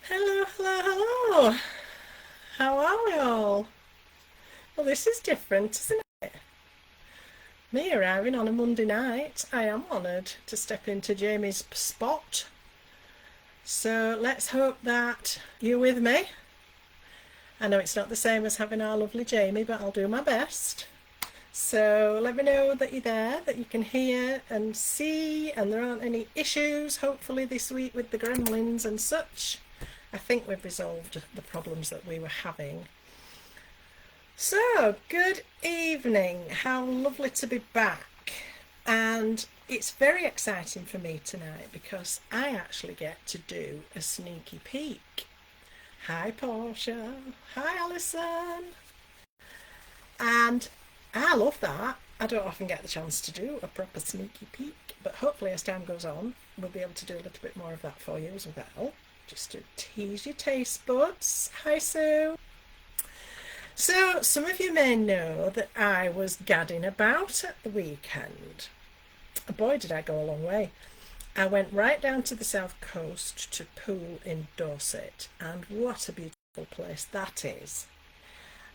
Hello, hello, hello. How are we all? Well, this is different, isn't it? Me arriving on a Monday night. I am honoured to step into Jamie's spot. So let's hope that you're with me. I know it's not the same as having our lovely Jamie, but I'll do my best. So let me know that you're there, that you can hear and see, and there aren't any issues, hopefully, this week with the gremlins and such. I think we've resolved the problems that we were having. So, good evening. How lovely to be back. And it's very exciting for me tonight because I actually get to do a sneaky peek. Hi, Portia. Hi, Alison. And I love that. I don't often get the chance to do a proper sneaky peek, but hopefully, as time goes on, we'll be able to do a little bit more of that for you as well. Just to tease your taste buds. Hi, Sue. So, some of you may know that I was gadding about at the weekend. Boy, did I go a long way. I went right down to the south coast to Poole in Dorset, and what a beautiful place that is.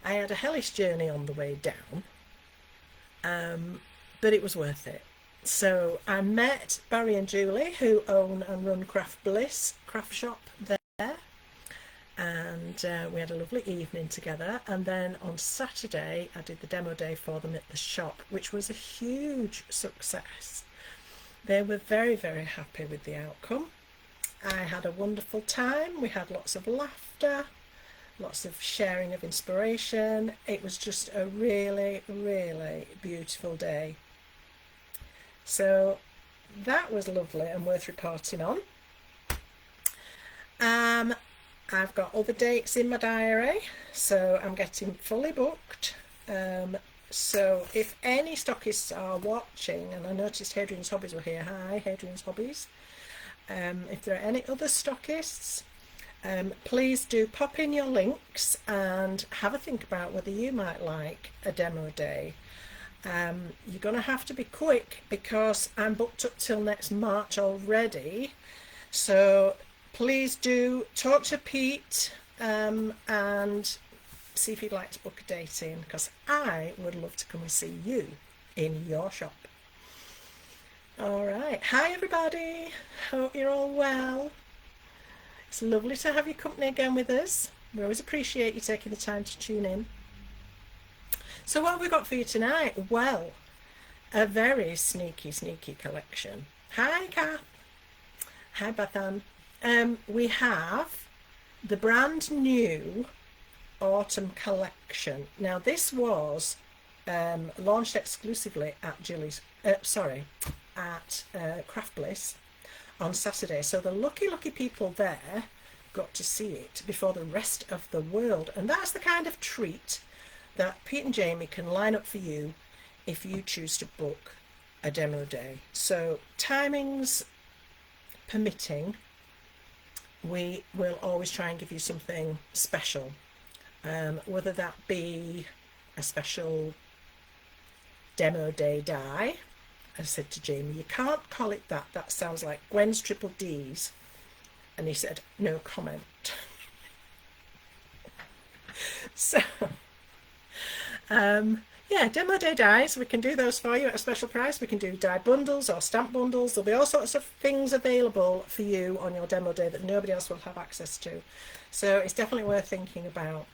I had a hellish journey on the way down, but it was worth it. So I met Barry and Julie, who own and run Craft Bliss craft shop there, and we had a lovely evening together. And then on Saturday I did the demo day for them at the shop, which was a huge success. They were very, very happy with the outcome. I had a wonderful time. We had lots of laughter, lots of sharing of inspiration. It was just a really, really beautiful day. So that was lovely and worth reporting on. I've got other dates in my diary, so I'm getting fully booked. So if any stockists are watching, and I noticed Hadrian's Hobbies were here. Hi, Hadrian's Hobbies. If there are any other stockists, please do pop in your links and have a think about whether you might like a demo day. You're going to have to be quick because I'm booked up till next March already. So please do talk to Pete and see if you'd like to book a date in, because I would love to come and see you in your shop. All right. Hi, everybody. Hope you're all well. It's lovely to have your company again with us. We always appreciate you taking the time to tune in. So what have we got for you tonight? Well, a very sneaky, sneaky collection. Hi, Kath. Hi, Bethan. We have the brand new autumn collection. Now, this was launched exclusively at Craft Bliss on Saturday. So the lucky people there got to see it before the rest of the world. And that's the kind of treat that Pete and Jamie can line up for you if you choose to book a demo day. So timings permitting, we will always try and give you something special, whether that be a special demo day die. I said to Jamie, you can't call it that. That sounds like Gwen's triple D's. And he said, no comment. So, yeah, demo day dies. We can do those for you at a special price. We can do die bundles or stamp bundles. There'll be all sorts of things available for you on your demo day that nobody else will have access to. So it's definitely worth thinking about.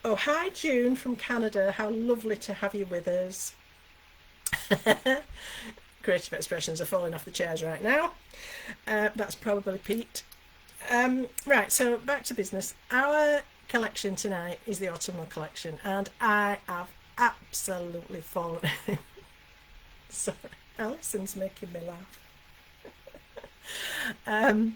Oh, hi, June from Canada. How lovely to have you with us. Creative expressions are falling off the chairs right now. That's probably Pete. Right, so back to business. Our collection tonight is the autumnal collection, and I have absolutely fallen. Sorry, Alison's making me laugh.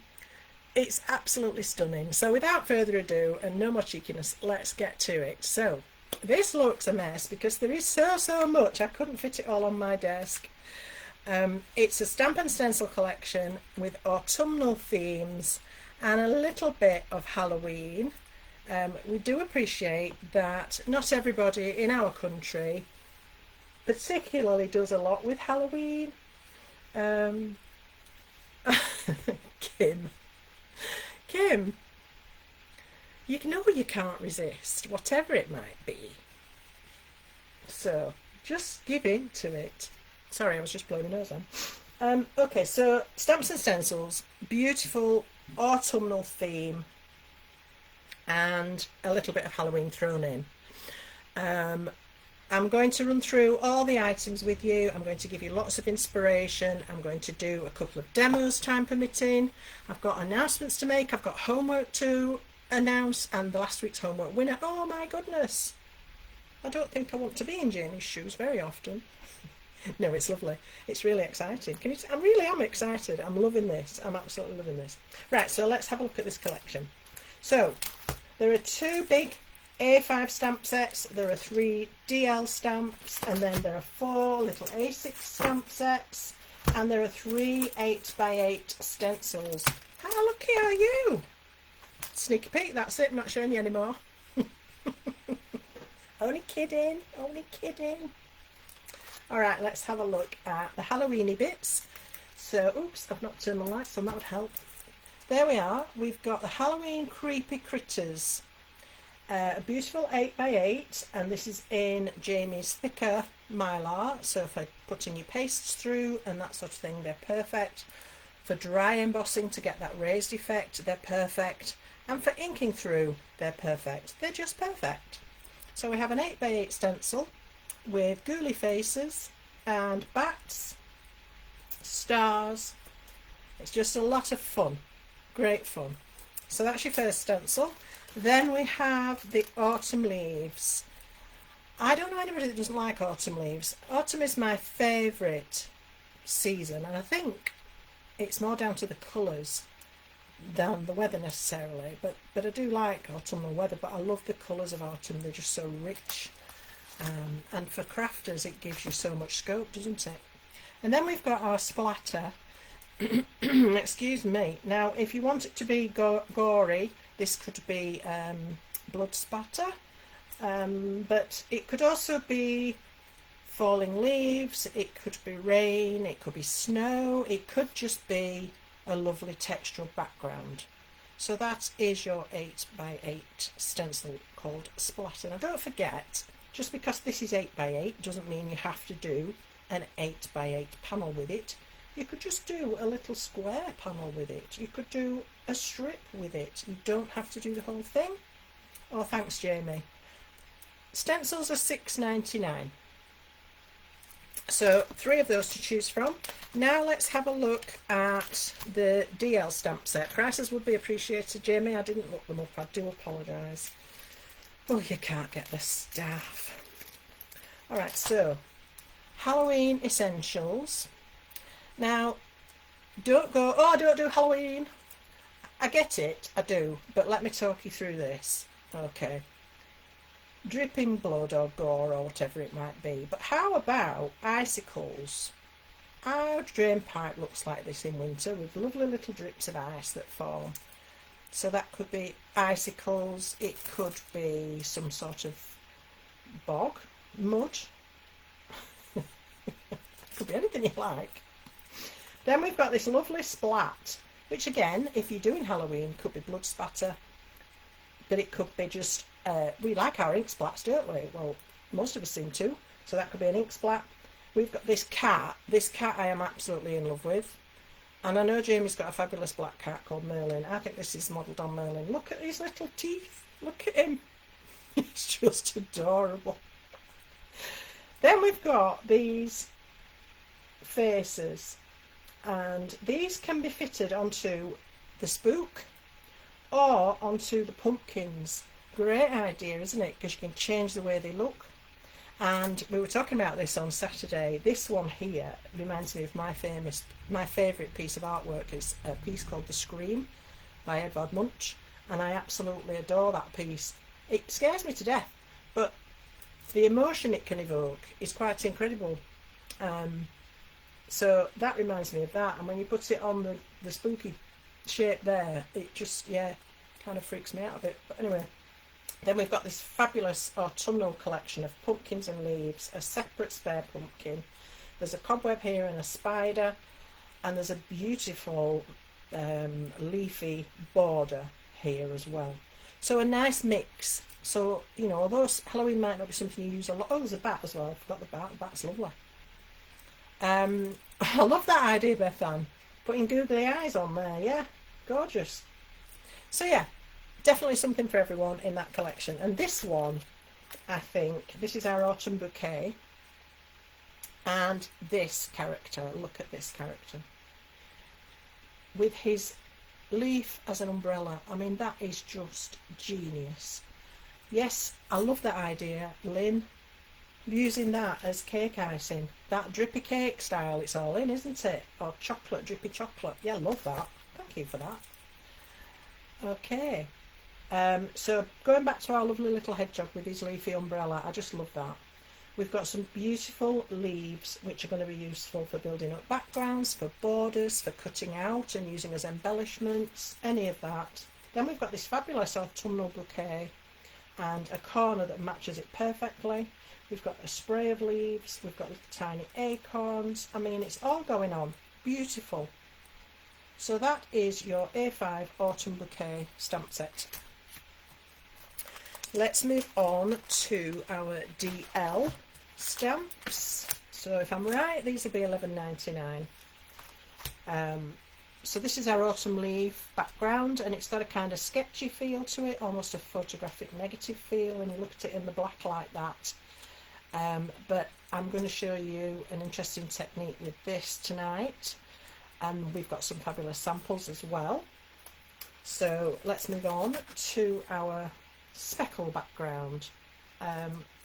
It's absolutely stunning. So without further ado and no more cheekiness, let's get to it. So this looks a mess because there is so much. I couldn't fit it all on my desk. It's a stamp and stencil collection with autumnal themes and a little bit of Halloween. We do appreciate that not everybody in our country particularly does a lot with Halloween. Kim, you know you can't resist, whatever it might be. So just give in to it. Sorry, I was just blowing my nose on. Okay, so stamps and stencils, beautiful autumnal theme, and a little bit of Halloween thrown in. I'm going to run through all the items with you. I'm going to give you lots of inspiration. I'm going to do a couple of demos, time permitting. I've got announcements to make. I've got homework to announce, and the last week's homework winner. Oh my goodness. I don't think I want to be in Jamie's shoes very often. No, it's lovely. It's really exciting. I really am excited. I'm loving this. I'm absolutely loving this. Right, so let's have a look at this collection. So there are 2 big A5 stamp sets, there are 3 DL stamps, and then there are 4 little A6 stamp sets, and there are 3 8x8 stencils. How lucky are you? Sneaky peek, that's it. I'm not showing you anymore. Only kidding, only kidding. All right, let's have a look at the Halloweeny bits. So, oops, I've not turned my lights on, that would help. There we are. We've got the Halloween Creepy Critters. A beautiful 8x8, and this is in Jamie's thicker mylar, so for putting your pastes through and that sort of thing, they're perfect. For dry embossing to get that raised effect, they're perfect. And for inking through, they're perfect. They're just perfect. So we have an 8x8 stencil with ghouly faces and bats, stars. It's just a lot of fun, great fun. So that's your first stencil. Then we have the autumn leaves. I don't know anybody that doesn't like autumn leaves. Autumn is my favourite season, and I think it's more down to the colours than the weather necessarily, but I do like autumnal weather, but I love the colours of autumn. They're just so rich, and for crafters it gives you so much scope, doesn't it? And then we've got our splatter. Excuse me. Now if you want it to be gory, this could be blood spatter, but it could also be falling leaves, it could be rain, it could be snow, it could just be a lovely textural background. So that is your 8x8 stencil called Splatter. Now don't forget, just because this is 8x8 doesn't mean you have to do an 8x8 panel with it. You could just do a little square panel with it. You could do a strip with it. You don't have to do the whole thing. Oh, thanks, Jamie. Stencils are $6.99. So 3 of those to choose from. Now let's have a look at the DL stamp set. Prices would be appreciated, Jamie. I didn't look them up. I do apologise. Oh, you can't get the staff. All right, so Halloween Essentials. Now, don't go, oh, I don't do Halloween. I get it, I do, but let me talk you through this. Okay. Dripping blood or gore or whatever it might be. But how about icicles? Our drain pipe looks like this in winter with lovely little drips of ice that form. So that could be icicles, it could be some sort of bog, mud. Could be anything you like. Then we've got this lovely splat, which again, if you're doing Halloween, could be blood spatter, but it could be just, we like our ink splats, don't we? Well, most of us seem to, so that could be an ink splat. We've got this cat I am absolutely in love with, and I know Jamie's got a fabulous black cat called Merlin. I think this is modelled on Merlin. Look at his little teeth, look at him, he's just adorable. Then we've got these faces, and these can be fitted onto the spook or onto the pumpkins. Great idea, isn't it? Because you can change the way they look. And we were talking about this on Saturday. This one here reminds me of my favourite piece of artwork. It's a piece called The Scream by Edvard Munch, and I absolutely adore that piece. It scares me to death, but the emotion it can evoke is quite incredible. So that reminds me of that, and when you put it on the spooky shape there, it just, yeah, kind of freaks me out a bit. But anyway, then we've got this fabulous autumnal collection of pumpkins and leaves, a separate spare pumpkin, there's a cobweb here and a spider, and there's a beautiful leafy border here as well. So a nice mix. So, you know, although Halloween might not be something you use a lot. Oh, there's a bat as well. I forgot the bat. The bat's lovely. I love that idea, Beth Ann. Putting googly eyes on there. Yeah, gorgeous. So yeah, definitely something for everyone in that collection. And this one, I think, this is our autumn bouquet. And this character, look at this character. With his leaf as an umbrella. I mean, that is just genius. Yes, I love that idea, Lynn. Using that as cake icing. That drippy cake style, it's all in, isn't it? Or chocolate, drippy chocolate. Yeah, love that. Thank you for that. Okay. So going back to our lovely little hedgehog with his leafy umbrella, I just love that. We've got some beautiful leaves which are going to be useful for building up backgrounds, for borders, for cutting out and using as embellishments, any of that. Then we've got this fabulous autumnal bouquet and a corner that matches it perfectly. We've got a spray of leaves, we've got little tiny acorns. I mean, it's all going on. Beautiful. So that is your A5 autumn bouquet stamp set. Let's move on to our DL stamps. So if I'm right, these will be £11.99. So this is our autumn leaf background, and it's got a kind of sketchy feel to it, almost a photographic negative feel when you look at it in the black like that. But I'm going to show you an interesting technique with this tonight, and we've got some fabulous samples as well. So let's move on to our speckle background.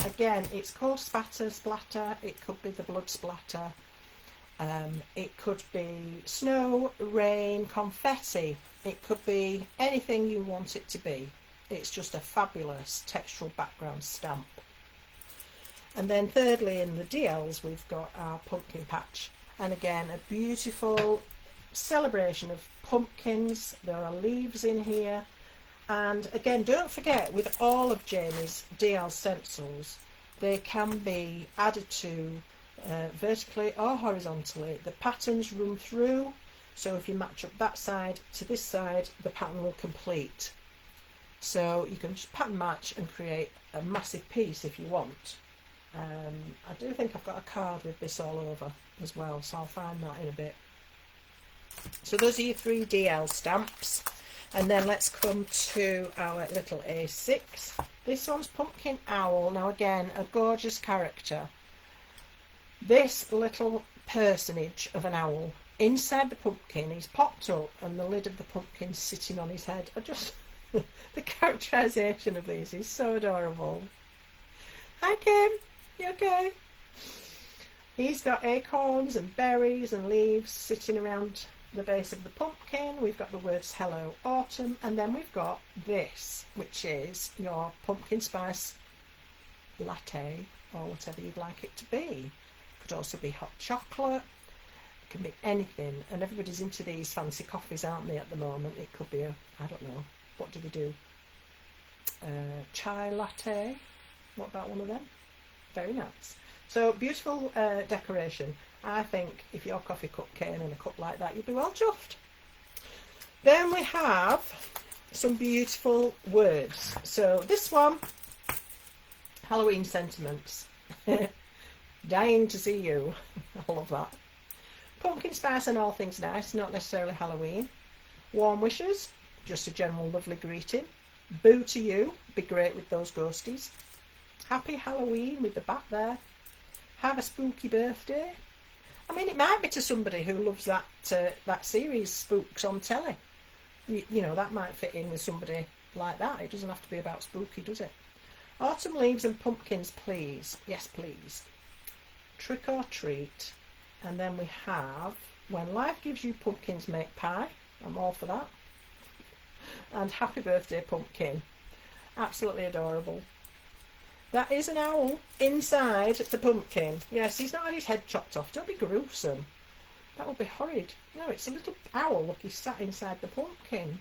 Again, it's called splatter. It could be the blood splatter. It could be snow, rain, confetti. It could be anything you want it to be. It's just a fabulous textural background stamp. And then thirdly, in the DLs, we've got our pumpkin patch. And again, a beautiful celebration of pumpkins. There are leaves in here. And again, don't forget, with all of Jamie's DL stencils, they can be added to vertically or horizontally. The patterns run through, so if you match up that side to this side, the pattern will complete. So you can just pattern match and create a massive piece if you want. I do think I've got a card with this all over as well, so I'll find that in a bit. So those are your 3 DL stamps. And then let's come to our little A6. This one's Pumpkin Owl. Now again, a gorgeous character. This little personage of an owl, inside the pumpkin, he's popped up and the lid of the pumpkin's sitting on his head. I just, the characterisation of these is so adorable. Hi Kim, you okay? He's got acorns and berries and leaves sitting around the base of the pumpkin. We've got the words Hello Autumn, and then we've got this, which is your pumpkin spice latte, or whatever you'd like it to be. Could also be hot chocolate, it can be anything, and everybody's into these fancy coffees, aren't they, at the moment? It could be a, I don't know, what do they do? Chai latte, what about one of them? Very nice. So beautiful decoration. I think if your coffee cup came in a cup like that, you'd be well chuffed. Then we have some beautiful words. So this one, Halloween sentiments. Dying to see you. I love that. Pumpkin spice and all things nice, not necessarily Halloween. Warm wishes, just a general lovely greeting. Boo to you, be great with those ghosties. Happy Halloween with the bat there. Have a spooky birthday. I mean, it might be to somebody who loves that that series, Spooks on telly. You know, that might fit in with somebody like that. It doesn't have to be about spooky, does it? Autumn leaves and pumpkins, please. Yes, please. Trick or treat. And then we have, when life gives you pumpkins, make pie. I'm all for that. And happy birthday, pumpkin. Absolutely adorable. That is an owl inside the pumpkin. Yes, he's not had his head chopped off. Don't be gruesome. That would be horrid. No, it's a little owl. Look, he's sat inside the pumpkin.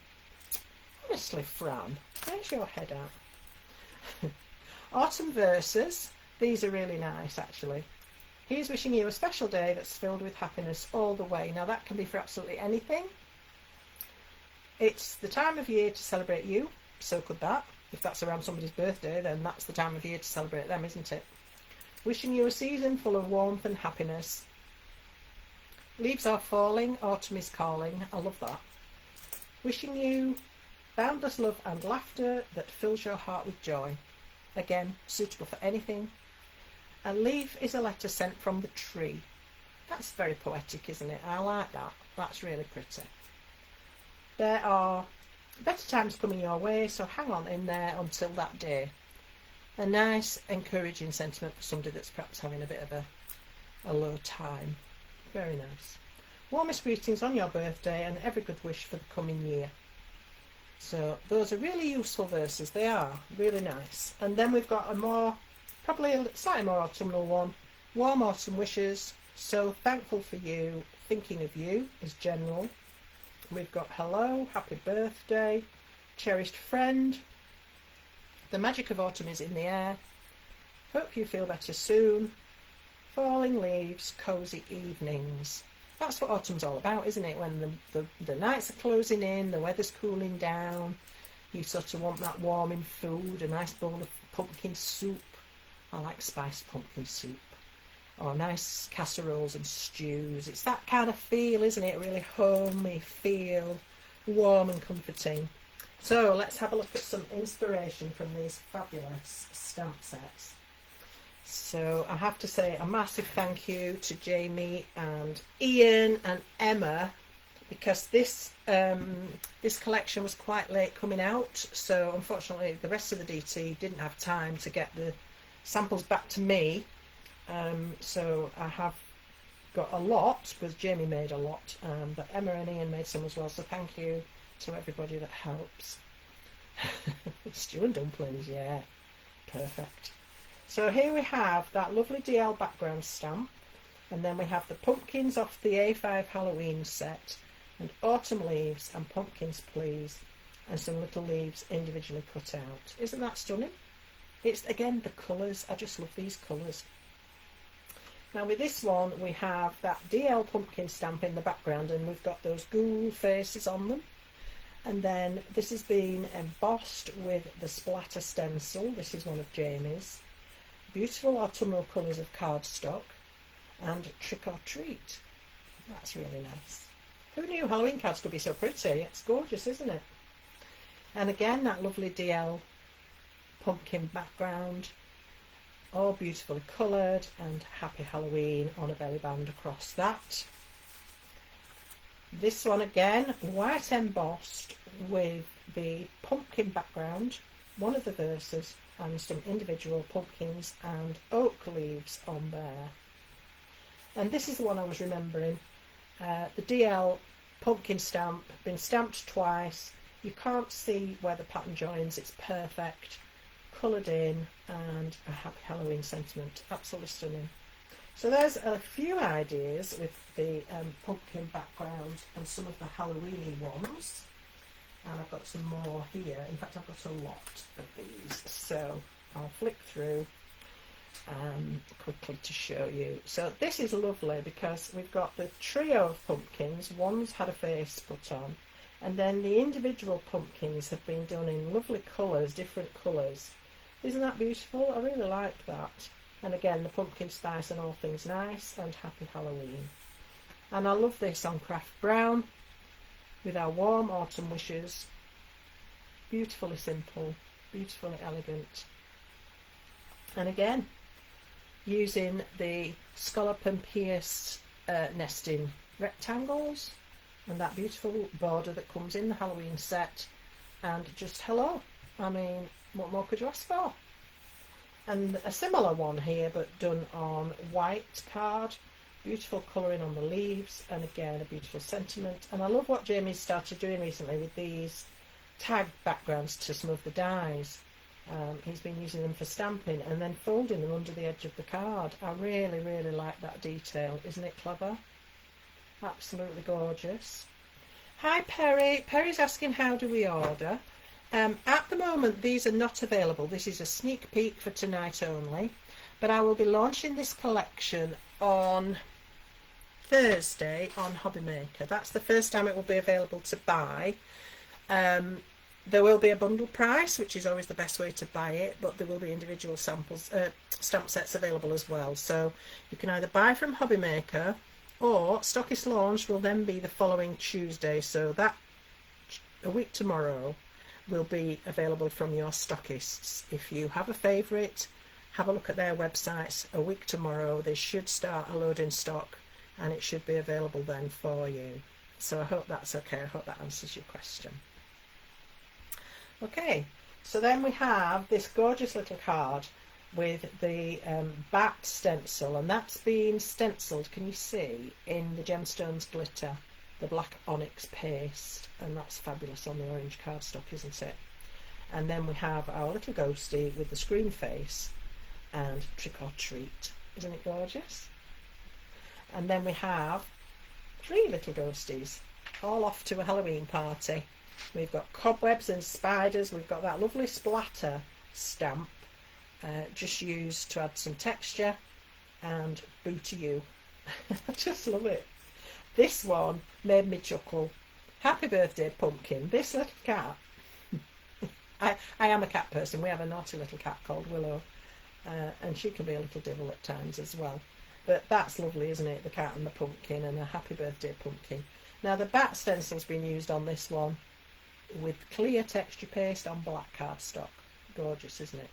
Honestly, Fran, where's your head at? Autumn verses. These are really nice, actually. Here's wishing you a special day that's filled with happiness all the way. Now, that can be for absolutely anything. It's the time of year to celebrate you, so could that. If that's around somebody's birthday, then that's the time of year to celebrate them, isn't it? Wishing you a season full of warmth and happiness. Leaves are falling, autumn is calling. I love that. Wishing you boundless love and laughter that fills your heart with joy. Again, suitable for anything. A leaf is a letter sent from the tree. That's very poetic, isn't it? I like that. That's really pretty. There are better times coming your way, so hang on in there until that day. A nice, encouraging sentiment for somebody that's perhaps having a bit of a low time. Very nice. Warmest greetings on your birthday and every good wish for the coming year. So those are really useful verses. They are really nice. And then we've got a more, probably a slightly more autumnal one. Warm autumn wishes. So thankful for you. Thinking of you is general. We've got hello, happy birthday, cherished friend. The magic of autumn is in the air. Hope you feel better soon. Falling leaves, cosy evenings. That's what autumn's all about, isn't it? When the nights are closing in, the weather's cooling down, you sort of want that warming food, a nice bowl of pumpkin soup. I like spiced pumpkin soup. Or nice casseroles and stews. It's that kind of feel, isn't it? Really homey feel, warm and comforting. So let's have a look at some inspiration from these fabulous stamp sets. So I have to say a massive thank you to Jamie and Ian and Emma, because this collection was quite late coming out, so unfortunately the rest of the DT didn't have time to get the samples back to me. So I have got a lot, because Jamie made a lot, but Emma and Ian made some as well, so thank you to everybody that helps. Stew and dumplings, yeah, perfect. So here we have that lovely DL background stamp, and then we have the pumpkins off the A5 Halloween set, and autumn leaves and pumpkins please, and some little leaves individually cut out. Isn't that stunning? It's again the colours, I just love these colours. Now with this one we have that DL pumpkin stamp in the background, and we've got those ghoul faces on them. And then this has been embossed with the splatter stencil. This is one of Jamie's. Beautiful autumnal colours of cardstock and trick or treat. That's really nice. Who knew Halloween cards could be so pretty? It's gorgeous, isn't it? And again, that lovely DL pumpkin background, all beautifully coloured, and happy Halloween on a belly band across that. This one again, white embossed with the pumpkin background, one of the verses, and some individual pumpkins and oak leaves on there. And this is the one I was remembering. The DL pumpkin stamp, been stamped twice. You can't see where the pattern joins, it's perfect. Coloured in, and a happy Halloween sentiment. Absolutely stunning. So there's a few ideas with the pumpkin background and some of the Halloweeny ones. And I've got some more here. In fact, I've got a lot of these. So I'll flick through quickly to show you. So this is lovely because we've got the trio of pumpkins. One's had a face put on. And then the individual pumpkins have been done in lovely colours, different colours. Isn't that beautiful? I really like that. And again, the pumpkin spice and all things nice, and happy Halloween. And I love this on craft brown with our warm autumn wishes. Beautifully simple, beautifully elegant. And again, using the scallop and pierce nesting rectangles and that beautiful border that comes in the Halloween set, and just hello. I mean, what more could you ask for? And a similar one here, but done on white card. Beautiful colouring on the leaves, and again a beautiful sentiment. And I love what Jamie's started doing recently with these tag backgrounds to some of the dies. He's been using them for stamping and then folding them under the edge of the card. I really, really like that detail. Isn't it clever? Absolutely gorgeous. Hi Perry. Perry's asking how do we order. At the moment these are not available. This is a sneak peek for tonight only, but I will be launching this collection on Thursday on HobbyMaker. That's the first time it will be available to buy. There will be a bundle price, which is always the best way to buy it, but there will be individual stamp sets available as well. So you can either buy from HobbyMaker, or stockist launch will then be the following Tuesday. So that a week tomorrow will be available from your stockists. If you have a favourite, have a look at their websites. A week tomorrow they should start a load in stock, and it should be available then for you. So I hope that's okay. I hope that answers your question. Okay, so then we have this gorgeous little card with the bat stencil, and that's been stenciled, can you see, in the Gemstones glitter, the black onyx paste, and that's fabulous on the orange cardstock, isn't it? And then we have our little ghostie with the screen face and trick or treat. Isn't it gorgeous? And then we have 3 little ghosties, all off to a Halloween party. We've got cobwebs and spiders. We've got that lovely splatter stamp, just used to add some texture, and boo to you. I just love it. This one made me chuckle. Happy birthday, Pumpkin. This little cat. I am a cat person. We have a naughty little cat called Willow, and she can be a little devil at times as well. But that's lovely, isn't it? The cat and the pumpkin, and a happy birthday, Pumpkin. Now the bat stencil's been used on this one with clear texture paste on black cardstock. Gorgeous, isn't it?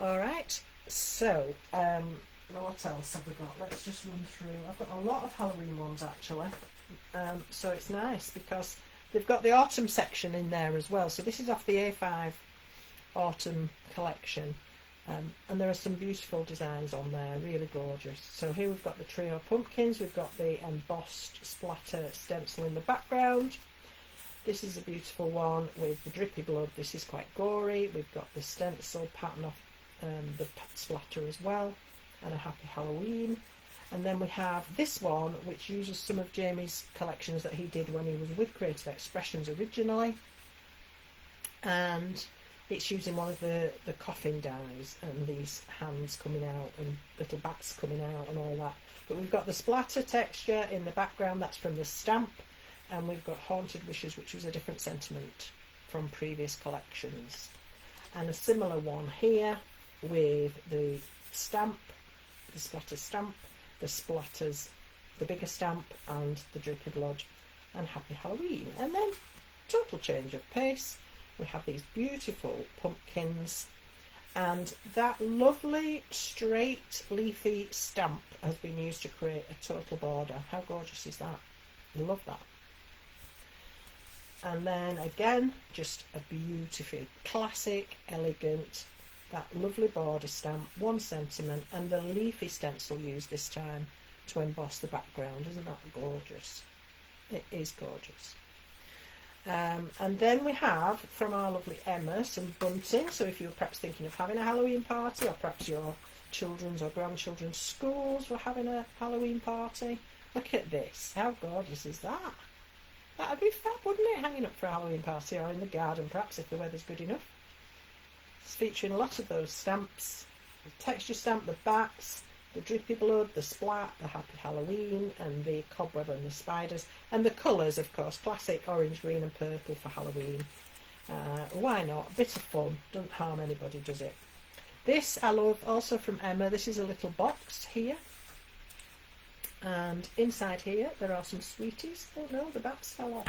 Alright, so what else have we got? Let's just run through. I've got a lot of Halloween ones actually, so it's nice because they've got the autumn section in there as well. So this is off the A5 autumn collection, and there are some beautiful designs on there, really gorgeous. So here we've got the trio pumpkins, we've got the embossed splatter stencil in the background. This is a beautiful one with the drippy blood. This is quite gory. We've got the stencil pattern off the splatter as well, and a happy Halloween. And then we have this one, which uses some of Jamie's collections that he did when he was with Creative Expressions originally, and it's using one of the coffin dies, and these hands coming out and little bats coming out and all that. But we've got the splatter texture in the background, that's from the stamp. And we've got Haunted Wishes, which was a different sentiment from previous collections. And a similar one here with the stamp, the splatter stamp, the splatters, the bigger stamp, and the drippy blood, and Happy Halloween. And then, total change of pace, we have these beautiful pumpkins, and that lovely straight leafy stamp has been used to create a total border. How gorgeous is that? I love that. And then again, just a beautifully classic, elegant, that lovely border stamp, 1 cm, and the leafy stencil used this time to emboss the background. Isn't that gorgeous? It is gorgeous. And then we have from our lovely Emma some bunting. So if you're perhaps thinking of having a Halloween party, or perhaps your children's or grandchildren's schools were having a Halloween party, look at this. How gorgeous is that? That'd be fab, wouldn't it? Hanging up for a Halloween party, or in the garden perhaps if the weather's good enough. It's featuring a lot of those stamps. The texture stamp, the bats, the drippy blood, the splat, the Happy Halloween, and the cobweb and the spiders. And the colours, of course, classic orange, green and purple for Halloween. Why not? A bit of fun. Doesn't harm anybody, does it? This I love, also from Emma. This is a little box here. And inside here there are some sweeties. Oh no, the bats fell off.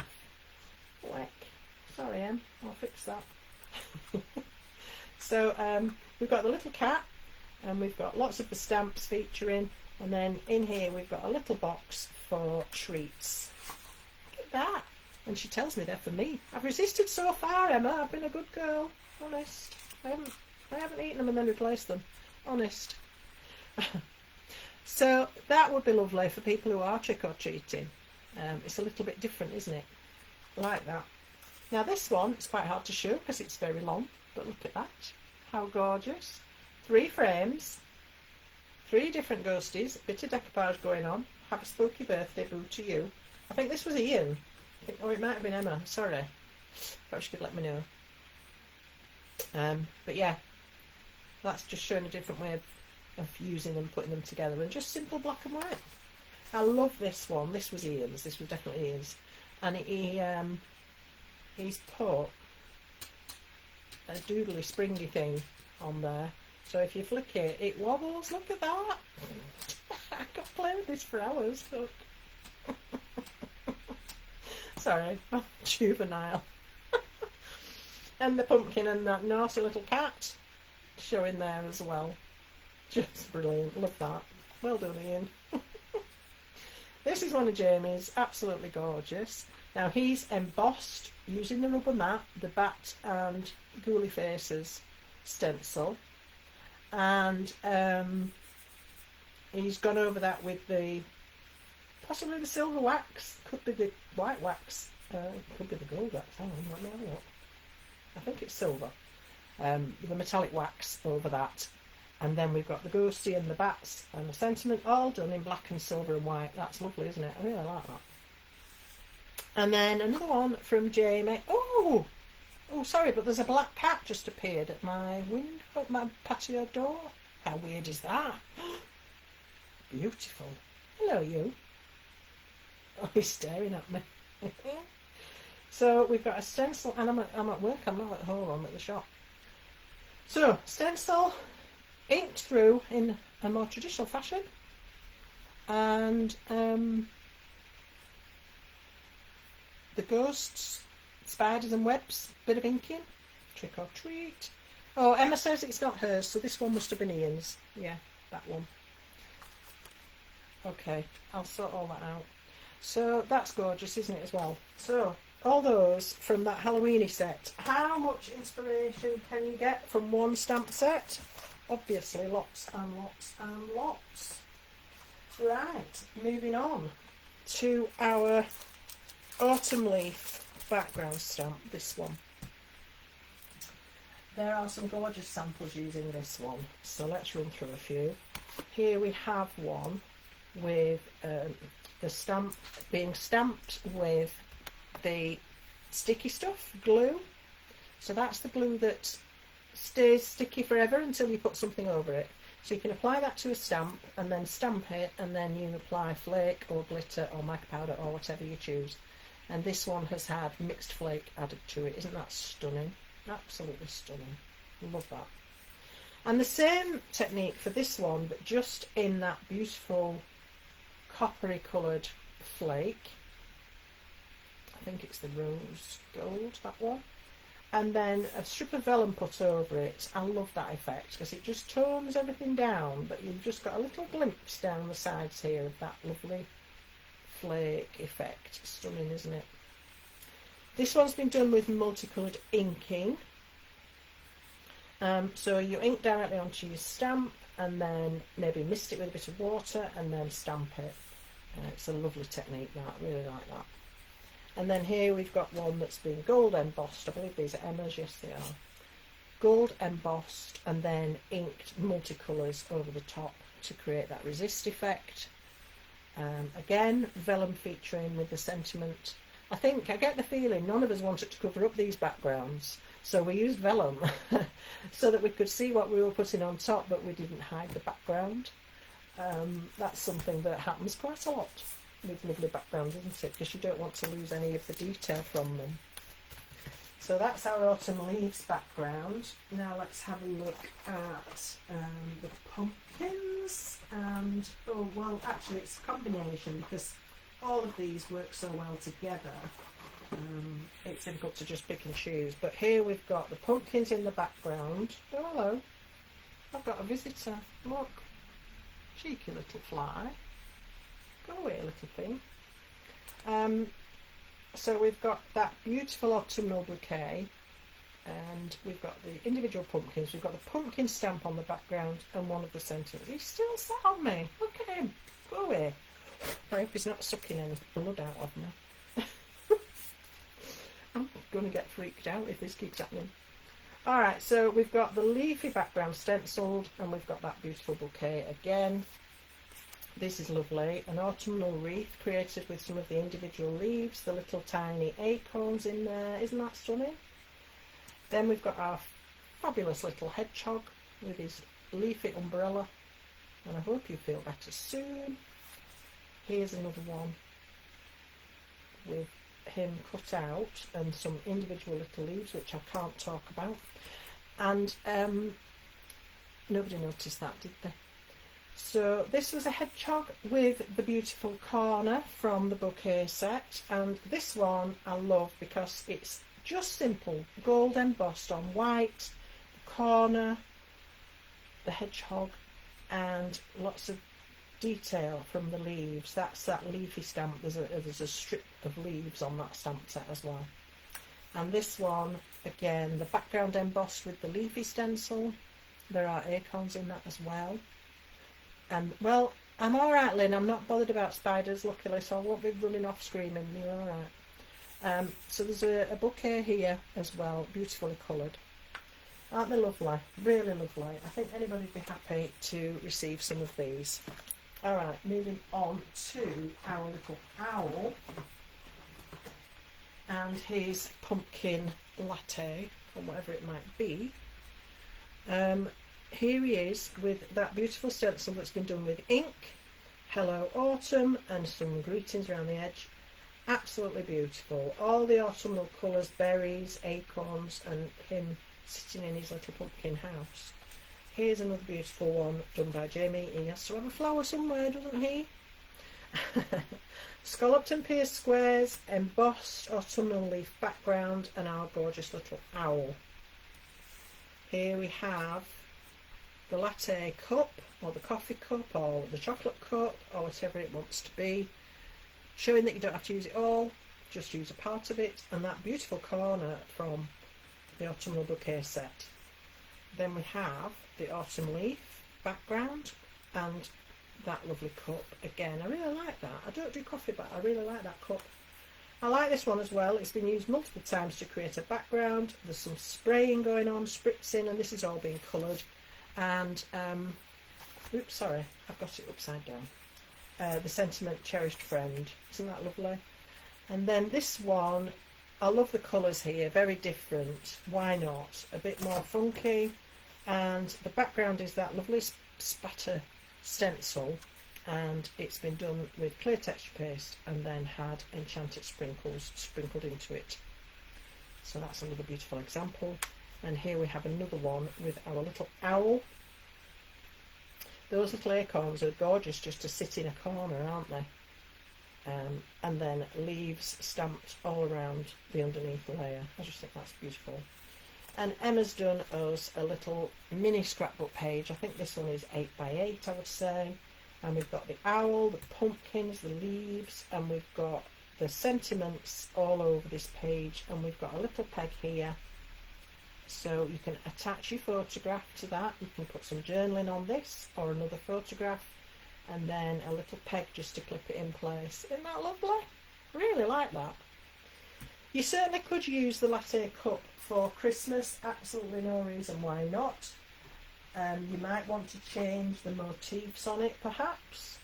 Whack. Sorry, Em, I'll fix that. So we've got the little cat, and we've got lots of the stamps featuring, and then in here we've got a little box for treats. Look at that. And she tells me they're for me. I've resisted so far, Emma. I've been a good girl. Honest. I haven't eaten them and then replaced them. Honest. So that would be lovely for people who are trick-or-treating. It's a little bit different, isn't it? Like that. Now this one, it's quite hard to show because it's very long, but look at that. How gorgeous. 3 frames, 3 different ghosties, a bit of decoupage going on. Have a spooky birthday, boo to you. I think this was Ian. Oh, it might have been Emma, sorry. Perhaps you could let me know. But yeah, that's just showing a different way of using them, putting them together, and just simple black and white. I love this one. This was Ian's. This was definitely Ian's, and he's put a doodly springy thing on there. So if you flick it, it wobbles. Look at that. I could play with this for hours. Look. Sorry, I'm juvenile. And the pumpkin and that naughty little cat showing there as well. Just brilliant. Love that. Well done, Ian. This is one of Jamie's. Absolutely gorgeous. Now he's embossed using the rubber mat, the bat and ghoulie faces stencil, and he's gone over that with the possibly the silver wax, could be the white wax, could be the gold wax. Hang on, let me have a look. I think it's silver. The metallic wax over that, and then we've got the ghostie and the bats and the sentiment all done in black and silver and white. That's lovely, isn't it? I really like that. And then another one from Jamie. Oh, sorry, but there's a black cat just appeared at my window, at my patio door. How weird is that? Beautiful. Hello, you. Oh, he's staring at me. So we've got a stencil, and I'm at work. I'm not at home. I'm at the shop. So stencil, inked through in a more traditional fashion, and the ghosts, spiders and webs, bit of inking, trick or treat. Oh, Emma says it's not hers, so this one must have been Ian's. Yeah, that one. Okay, I'll sort all that out. So that's gorgeous, isn't it, as well? So all those from that Halloweeny set. How much inspiration can you get from one stamp set? Obviously lots and lots and lots. Right, moving on to our autumn leaf background stamp, this one. There are some gorgeous samples using this one, so let's run through a few. Here we have one with the stamp being stamped with the sticky stuff, glue. So that's the glue that stays sticky forever until you put something over it. So you can apply that to a stamp and then stamp it, and then you apply flake or glitter or mica powder or whatever you choose. And this one has had mixed flake added to it. Isn't that stunning? Absolutely stunning. Love that. And the same technique for this one, but just in that beautiful coppery coloured flake. I think it's the rose gold, that one. And then a strip of vellum put over it. I love that effect because it just tones everything down, but you've just got a little glimpse down the sides here of that lovely flake effect. Stunning, isn't it? This one's been done with multicoloured inking. So you ink directly onto your stamp and then maybe mist it with a bit of water and then stamp it. It's a lovely technique, that. I really like that. And then here we've got one that's been gold embossed. I believe these are Emma's. Yes, they are. Gold embossed and then inked multicolours over the top to create that resist effect. Again, vellum featuring with the sentiment. I get the feeling none of us wanted to cover up these backgrounds, so we used vellum so that we could see what we were putting on top, but we didn't hide the background. That's something that happens quite a lot with lovely backgrounds, isn't it? Because you don't want to lose any of the detail from them. So that's our autumn leaves background. Now let's have a look at the pumpkins. And oh well, actually it's a combination because all of these work so well together. It's difficult to just pick and choose. But here we've got the pumpkins in the background. Oh hello! I've got a visitor. Look, cheeky little fly. Go away, little thing. So we've got that beautiful autumnal bouquet, and we've got the individual pumpkins. We've got the pumpkin stamp on the background and one of the sentiments. He's still sat on me. Look at him. Go away. I hope he's not sucking any blood out of me. I'm going to get freaked out if this keeps happening. Alright, so we've got the leafy background stenciled, and we've got that beautiful bouquet again. This is lovely, an autumnal wreath created with some of the individual leaves, the little tiny acorns in there. Isn't that stunning? Then we've got our fabulous little hedgehog with his leafy umbrella, and I hope you feel better soon. Here's another one with him cut out, and some individual little leaves which I can't talk about. And nobody noticed that, did they? So this was a hedgehog with the beautiful corner from the bouquet set, and this one I love because it's just simple, gold embossed on white, the corner, the hedgehog, and lots of detail from the leaves. That's that leafy stamp. There's a strip of leaves on that stamp set as well. And this one, again, the background embossed with the leafy stencil. There are acorns in that as well. And, well, I'm alright, Lynn. I'm not bothered about spiders, luckily, so I won't be running off screaming. You're alright. So there's a bouquet here as well, beautifully coloured. Aren't they lovely? Really lovely. I think anybody would be happy to receive some of these. Alright, moving on to our little owl and his pumpkin latte, or whatever it might be. Here he is with that beautiful stencil that's been done with ink, Hello Autumn, and some greetings around the edge. Absolutely beautiful. All the autumnal colours, berries, acorns, and him sitting in his little pumpkin house. Here's another beautiful one done by Jamie. He has to have a flower somewhere, doesn't he? Scalloped and pierced squares, embossed autumnal leaf background, and our gorgeous little owl. Here we have the latte cup, or the coffee cup, or the chocolate cup, or whatever it wants to be, showing that you don't have to use it all, just use a part of it, and that beautiful corner from the autumnal bouquet set. Then we have the autumn leaf background and that lovely cup. Again, I really like that. I don't do coffee, but I really like that cup. I like this one as well. It's been used multiple times to create a background. There's some spraying going on, spritzing, and this is all being coloured. And oops, sorry, I've got it upside down. The sentiment cherished friend, isn't that lovely? And then this one, I love the colours here, very different. Why not? A bit more funky. And the background is that lovely spatter stencil, and it's been done with clear texture paste and then had enchanted sprinkles sprinkled into it. So that's another beautiful example. And here we have another one with our little owl. Those little acorns are gorgeous just to sit in a corner, aren't they? And then leaves stamped all around the underneath layer. I just think that's beautiful. And Emma's done us a little mini scrapbook page. I think this one is 8 by 8, I would say. And we've got the owl, the pumpkins, the leaves, and we've got the sentiments all over this page. And we've got a little peg here, so you can attach your photograph to that. You can put some journaling on this, or another photograph, and then a little peg just to clip it in place. Isn't that lovely? Really like that. You certainly could use the latte cup for Christmas. Absolutely no reason why not. You might want to change the motifs on it, perhaps.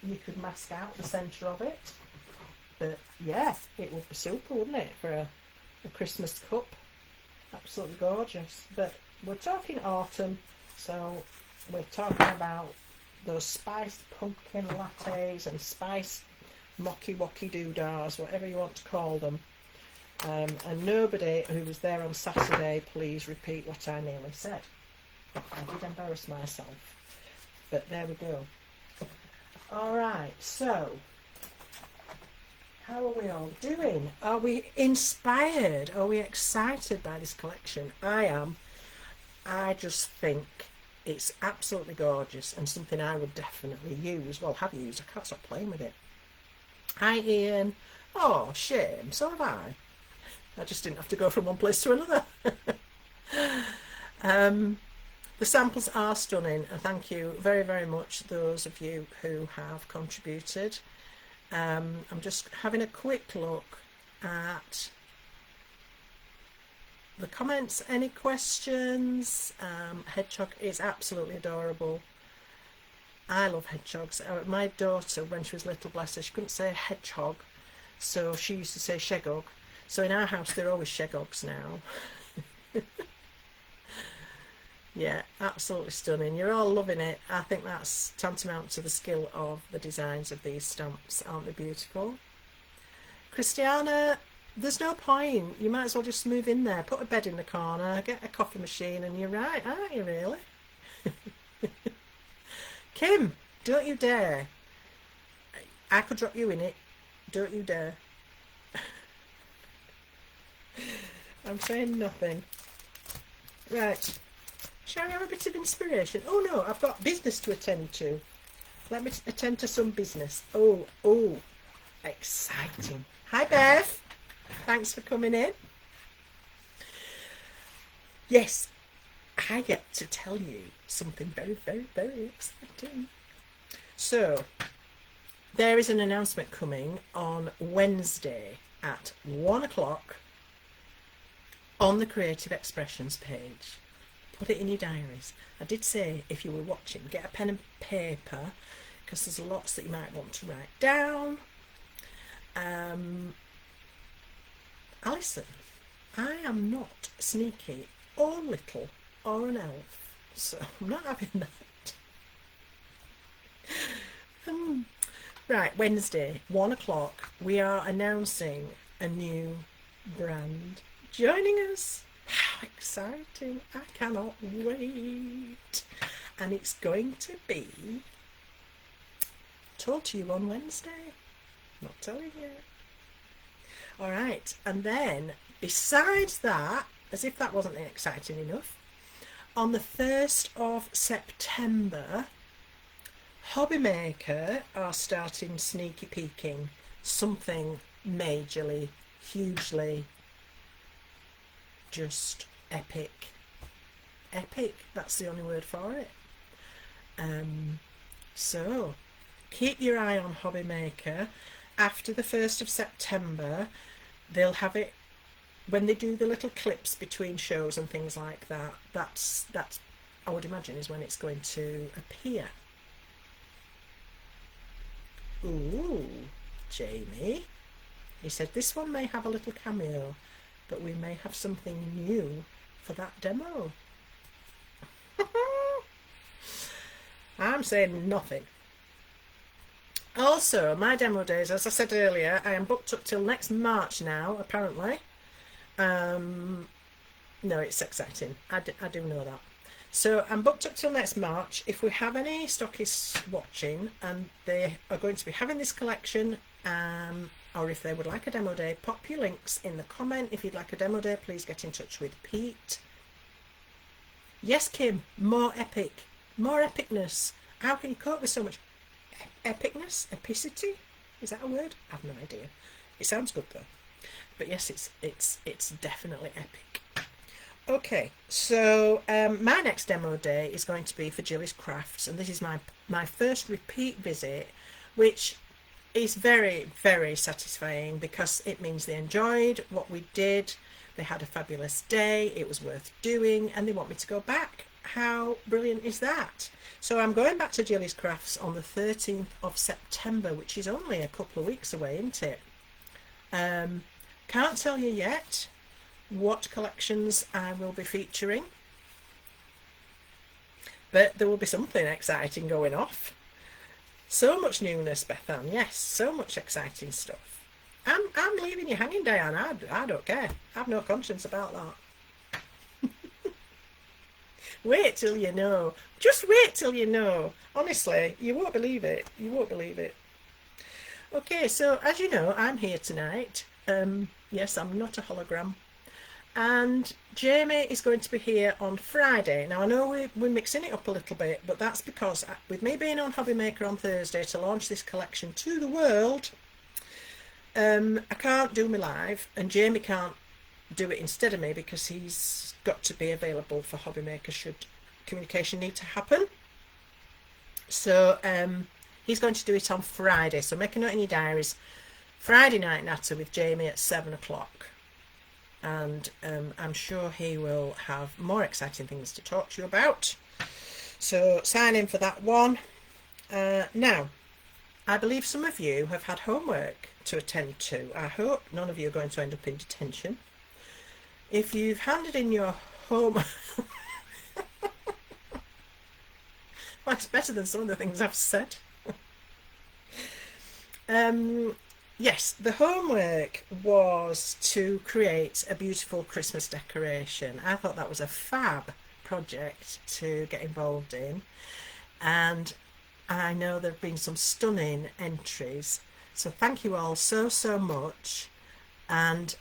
You could mask out the centre of it. But yeah, it would be super, wouldn't it, for a Christmas cup? Absolutely gorgeous. But we're talking autumn, so we're talking about those spiced pumpkin lattes and spiced mocky wocky doodahs, whatever you want to call them. And nobody who was there on Saturday, please repeat what I nearly said. I did embarrass myself, but there we go. Alright, so how are we all doing? Are we inspired? Are we excited by this collection? I am. I just think it's absolutely gorgeous and something I would definitely use. Well, have used. I can't stop playing with it. Hi Ian. Oh, shame. So have I. I just didn't have to go from one place to another. The samples are stunning, and thank you very, very much those of you who have contributed. I'm just having a quick look at the comments. Any questions? Hedgehog is absolutely adorable. I love hedgehogs. My daughter, when she was little, bless her, she couldn't say hedgehog, so she used to say shegog. So in our house they're always shegogs now. Yeah, absolutely stunning. You're all loving it. I think that's tantamount to the skill of the designs of these stamps. Aren't they beautiful? Christiana, there's no point. You might as well just move in there, put a bed in the corner, get a coffee machine, and you're right, aren't you, really? Kim, don't you dare. I could drop you in it. Don't you dare. I'm saying nothing. Right. Shall we have a bit of inspiration? Oh no, I've got business to attend to. Let me attend to some business. Oh, exciting. Hi, Beth. Thanks for coming in. Yes, I get to tell you something very, very, very exciting. So, there is an announcement coming on Wednesday at 1 o'clock on the Creative Expressions page. Put it in your diaries. I did say, if you were watching, get a pen and paper, because there's lots that you might want to write down. Alison, I am not sneaky or little or an elf, so I'm not having that. Right, Wednesday, 1 o'clock, we are announcing a new brand joining us. How exciting! I cannot wait. And it's going to be told to you on Wednesday. Not telling you. All right, and then besides that, as if that wasn't exciting enough, on the 1st of September, HobbyMaker are starting sneaky peeking something majorly, hugely, just epic. Epic, that's the only word for it. So keep your eye on HobbyMaker. After the 1st of September, they'll have it when they do the little clips between shows and things like that. That's I would imagine is when it's going to appear. Ooh, Jamie. He said this one may have a little cameo, but we may have something new for that demo. I'm saying nothing. Also, my demo days, as I said earlier, I am booked up till next March now, apparently. No, it's exciting. I do know that. So I'm booked up till next March. If we have any stockists watching and they are going to be having this collection, or if they would like a demo day, pop your links in the comment. If you'd like a demo day, please get in touch with Pete. Yes, Kim, more epic, more epicness. How can you cope with so much epicness? Epicity? Is that a word? I have no idea. It sounds good though. But yes, it's definitely epic. Okay, so my next demo day is going to be for Jilly's Crafts, and this is my first repeat visit, which is very, very satisfying because it means they enjoyed what we did, they had a fabulous day, it was worth doing, and they want me to go back. How brilliant is that? So I'm going back to Jilly's Crafts on the 13th of September, which is only a couple of weeks away, isn't it? Can't tell you yet what collections I will be featuring, but there will be something exciting going off. So much newness, Bethan. Yes, so much exciting stuff. I'm leaving you hanging, Diane. I don't care. I have no conscience about that. Wait till you know. Just wait till you know. Honestly, you won't believe it. You won't believe it. Okay, so as you know, I'm here tonight. Yes, I'm not a hologram. And Jamie is going to be here on Friday. Now I know we're mixing it up a little bit, but that's because with me being on HobbyMaker on Thursday to launch this collection to the world, I can't do me live, and Jamie can't do it instead of me because he's got to be available for HobbyMaker should communication need to happen. So he's going to do it on Friday, so make a note in your diaries. Friday night Natter with Jamie at 7 o'clock. And I'm sure he will have more exciting things to talk to you about. So sign in for that one. Now, I believe some of you have had homework to attend to. I hope none of you are going to end up in detention. If you've handed in your home... Well, it's better than some of the things I've said. Yes, the homework was to create a beautiful Christmas decoration. I thought that was a fab project to get involved in, and I know there have been some stunning entries. So thank you all so much. And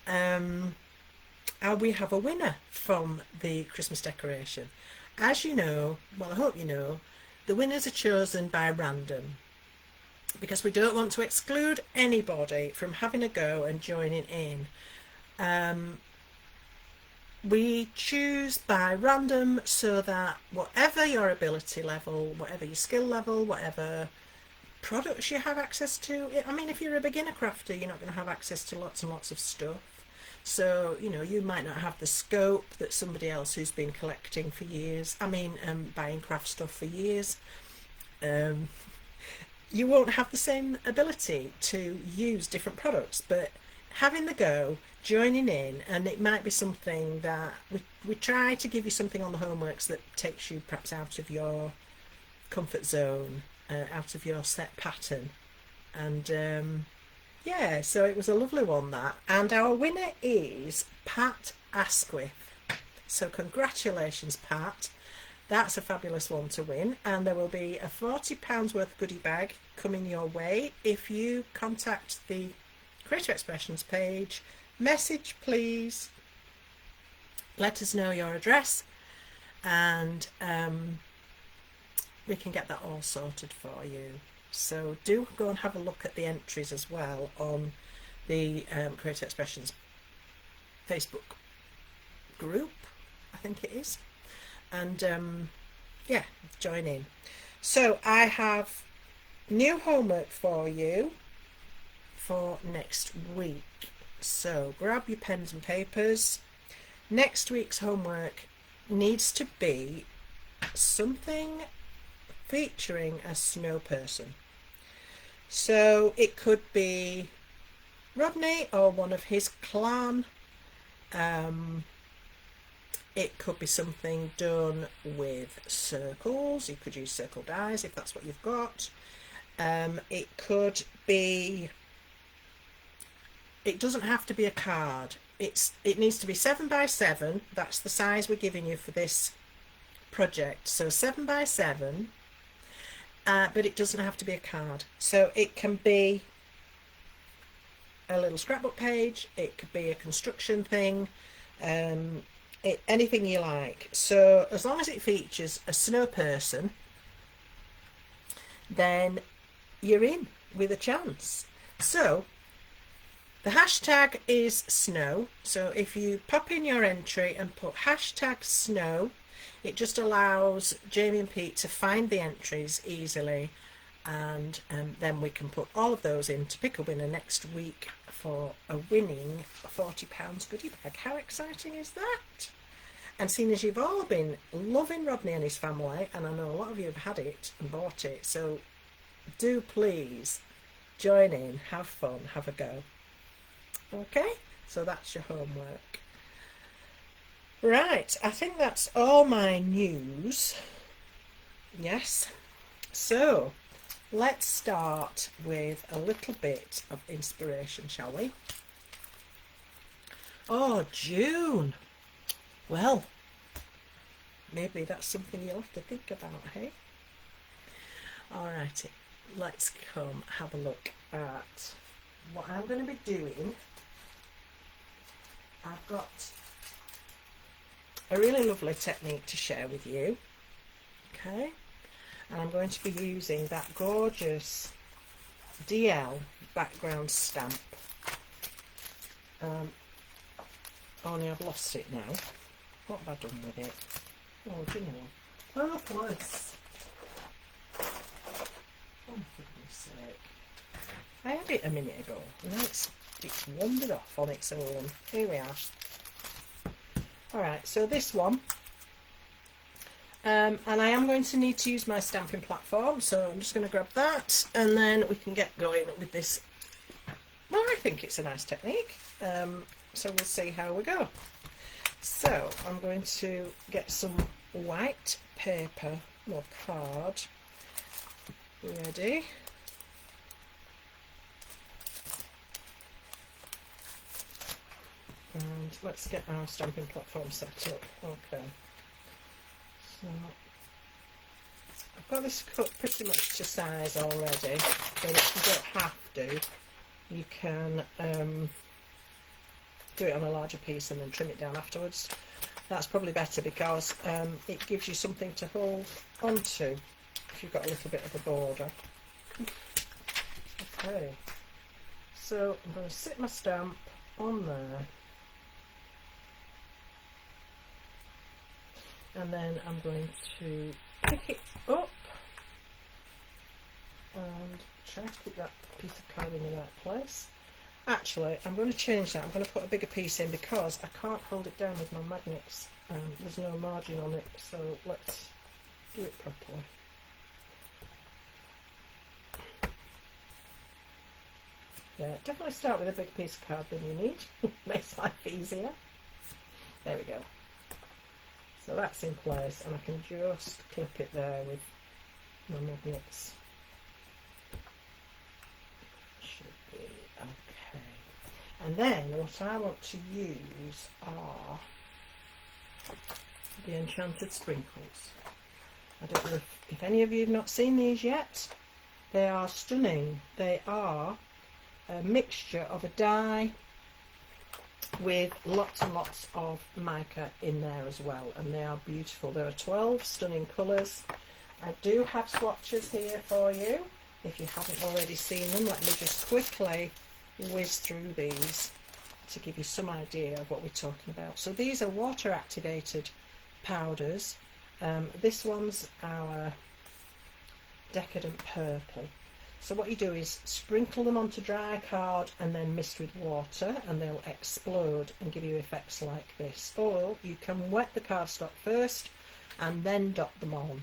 we have a winner from the Christmas decoration. As you know, well, I hope you know, the winners are chosen by random, because we don't want to exclude anybody from having a go and joining in. We choose by random so that whatever your ability level, whatever your skill level, whatever products you have access to, I mean, if you're a beginner crafter, you're not going to have access to lots and lots of stuff. So, you know, you might not have the scope that somebody else who's been collecting for years, buying craft stuff for years, you won't have the same ability to use different products. But having the go, joining in, and it might be something that we try to give you something on the homeworks that takes you perhaps out of your comfort zone, out of your set pattern. And yeah, so it was a lovely one, that. And our winner is Pat Asquith. So congratulations, Pat. That's a fabulous one to win, and there will be a £40 worth goodie bag coming your way if you contact the Creative Expressions page. Message please, let us know your address, and we can get that all sorted for you. So do go and have a look at the entries as well on the Creative Expressions Facebook group, I think it is. And yeah, join in. So I have new homework for you for next week. So grab your pens and papers. Next week's homework needs to be something featuring a snow person. So it could be Rodney or one of his clan. It could be something done with circles. You could use circle dies if that's what you've got. It could be, it doesn't have to be a card. It needs to be 7 by 7. That's the size we're giving you for this project. So 7 by 7, but it doesn't have to be a card. So it can be a little scrapbook page. It could be a construction thing. Anything you like. So as long as it features a snow person, then you're in with a chance. So the hashtag is snow. So if you pop in your entry and put hashtag snow, it just allows Jamie and Pete to find the entries easily, and then we can put all of those in to pick a winner next week for a winning £40 goodie bag. How exciting is that? And seeing as you've all been loving Rodney and his family, and I know a lot of you have had it and bought it, so do please join in, have fun, have a go. Okay, so that's your homework. Right, I think that's all my news. Yes, so let's start with a little bit of inspiration, shall we? Oh, June. Well, maybe that's something you'll have to think about, hey? Alrighty, let's come have a look at what I'm going to be doing. I've got a really lovely technique to share with you, okay? And I'm going to be using that gorgeous DL background stamp. Only I've lost it now. What have I done with it? Oh, do you know? Hopeless. Oh, for goodness sake. I had it a minute ago. Now it's wandered off on its own. Here we are. Alright, so this one. And I am going to need to use my stamping platform, so I'm just going to grab that, and then we can get going with this. Well, I think it's a nice technique. So we'll see how we go. So I'm going to get some white paper or card ready. And let's get our stamping platform set up. Okay, so I've got this cut pretty much to size already, but you don't have to. You can do it on a larger piece and then trim it down afterwards. That's probably better because it gives you something to hold onto if you've got a little bit of a border. Okay, so I'm going to sit my stamp on there, and then I'm going to pick it up and try to put that piece of card in the right place. Actually, I'm going to change that. I'm going to put a bigger piece in because I can't hold it down with my magnets. There's no margin on it, so let's do it properly. Yeah, definitely start with a bigger piece of card than you need. Makes life easier. There we go. So that's in place, and I can just clip it there with my magnets. Should be okay. And then what I want to use are the enchanted sprinkles. I don't know if any of you have not seen these yet. They are stunning. They are a mixture of a dye with lots and lots of mica in there as well, and they are beautiful. There are 12 stunning colours. I do have swatches here for you. If you haven't already seen them, let me just quickly whiz through these to give you some idea of what we're talking about. So these are water activated powders. This one's our Decadent Purple. So what you do is sprinkle them onto dry card and then mist with water, and they'll explode and give you effects like this. Or you can wet the cardstock first and then dot them on.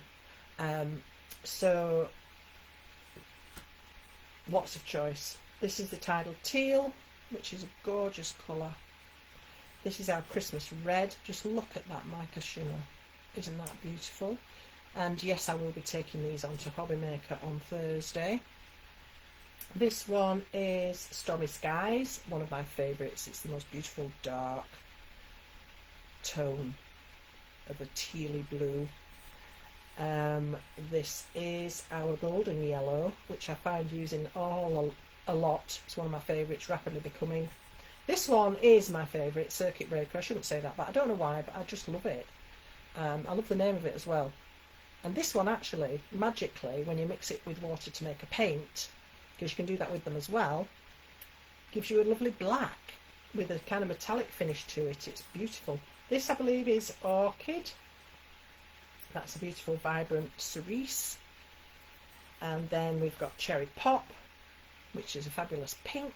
So lots of choice. This is the Tidal Teal, which is a gorgeous colour. This is our Christmas Red. Just look at that mica shimmer. Isn't that beautiful? And yes, I will be taking these on to HobbyMaker on Thursday. This one is Stormy Skies, one of my favourites. It's the most beautiful dark tone of a tealy blue. This is our Golden Yellow, which I find using a lot. It's one of my favourites, rapidly becoming. This one is my favourite, Circuit Breaker. I shouldn't say that, but I don't know why, but I just love it. I love the name of it as well. And this one actually, magically, when you mix it with water to make a paint, because you can do that with them as well, gives you a lovely black with a kind of metallic finish to it. It's beautiful. This, I believe, is Orchid. That's a beautiful vibrant cerise. And then we've got Cherry Pop, which is a fabulous pink.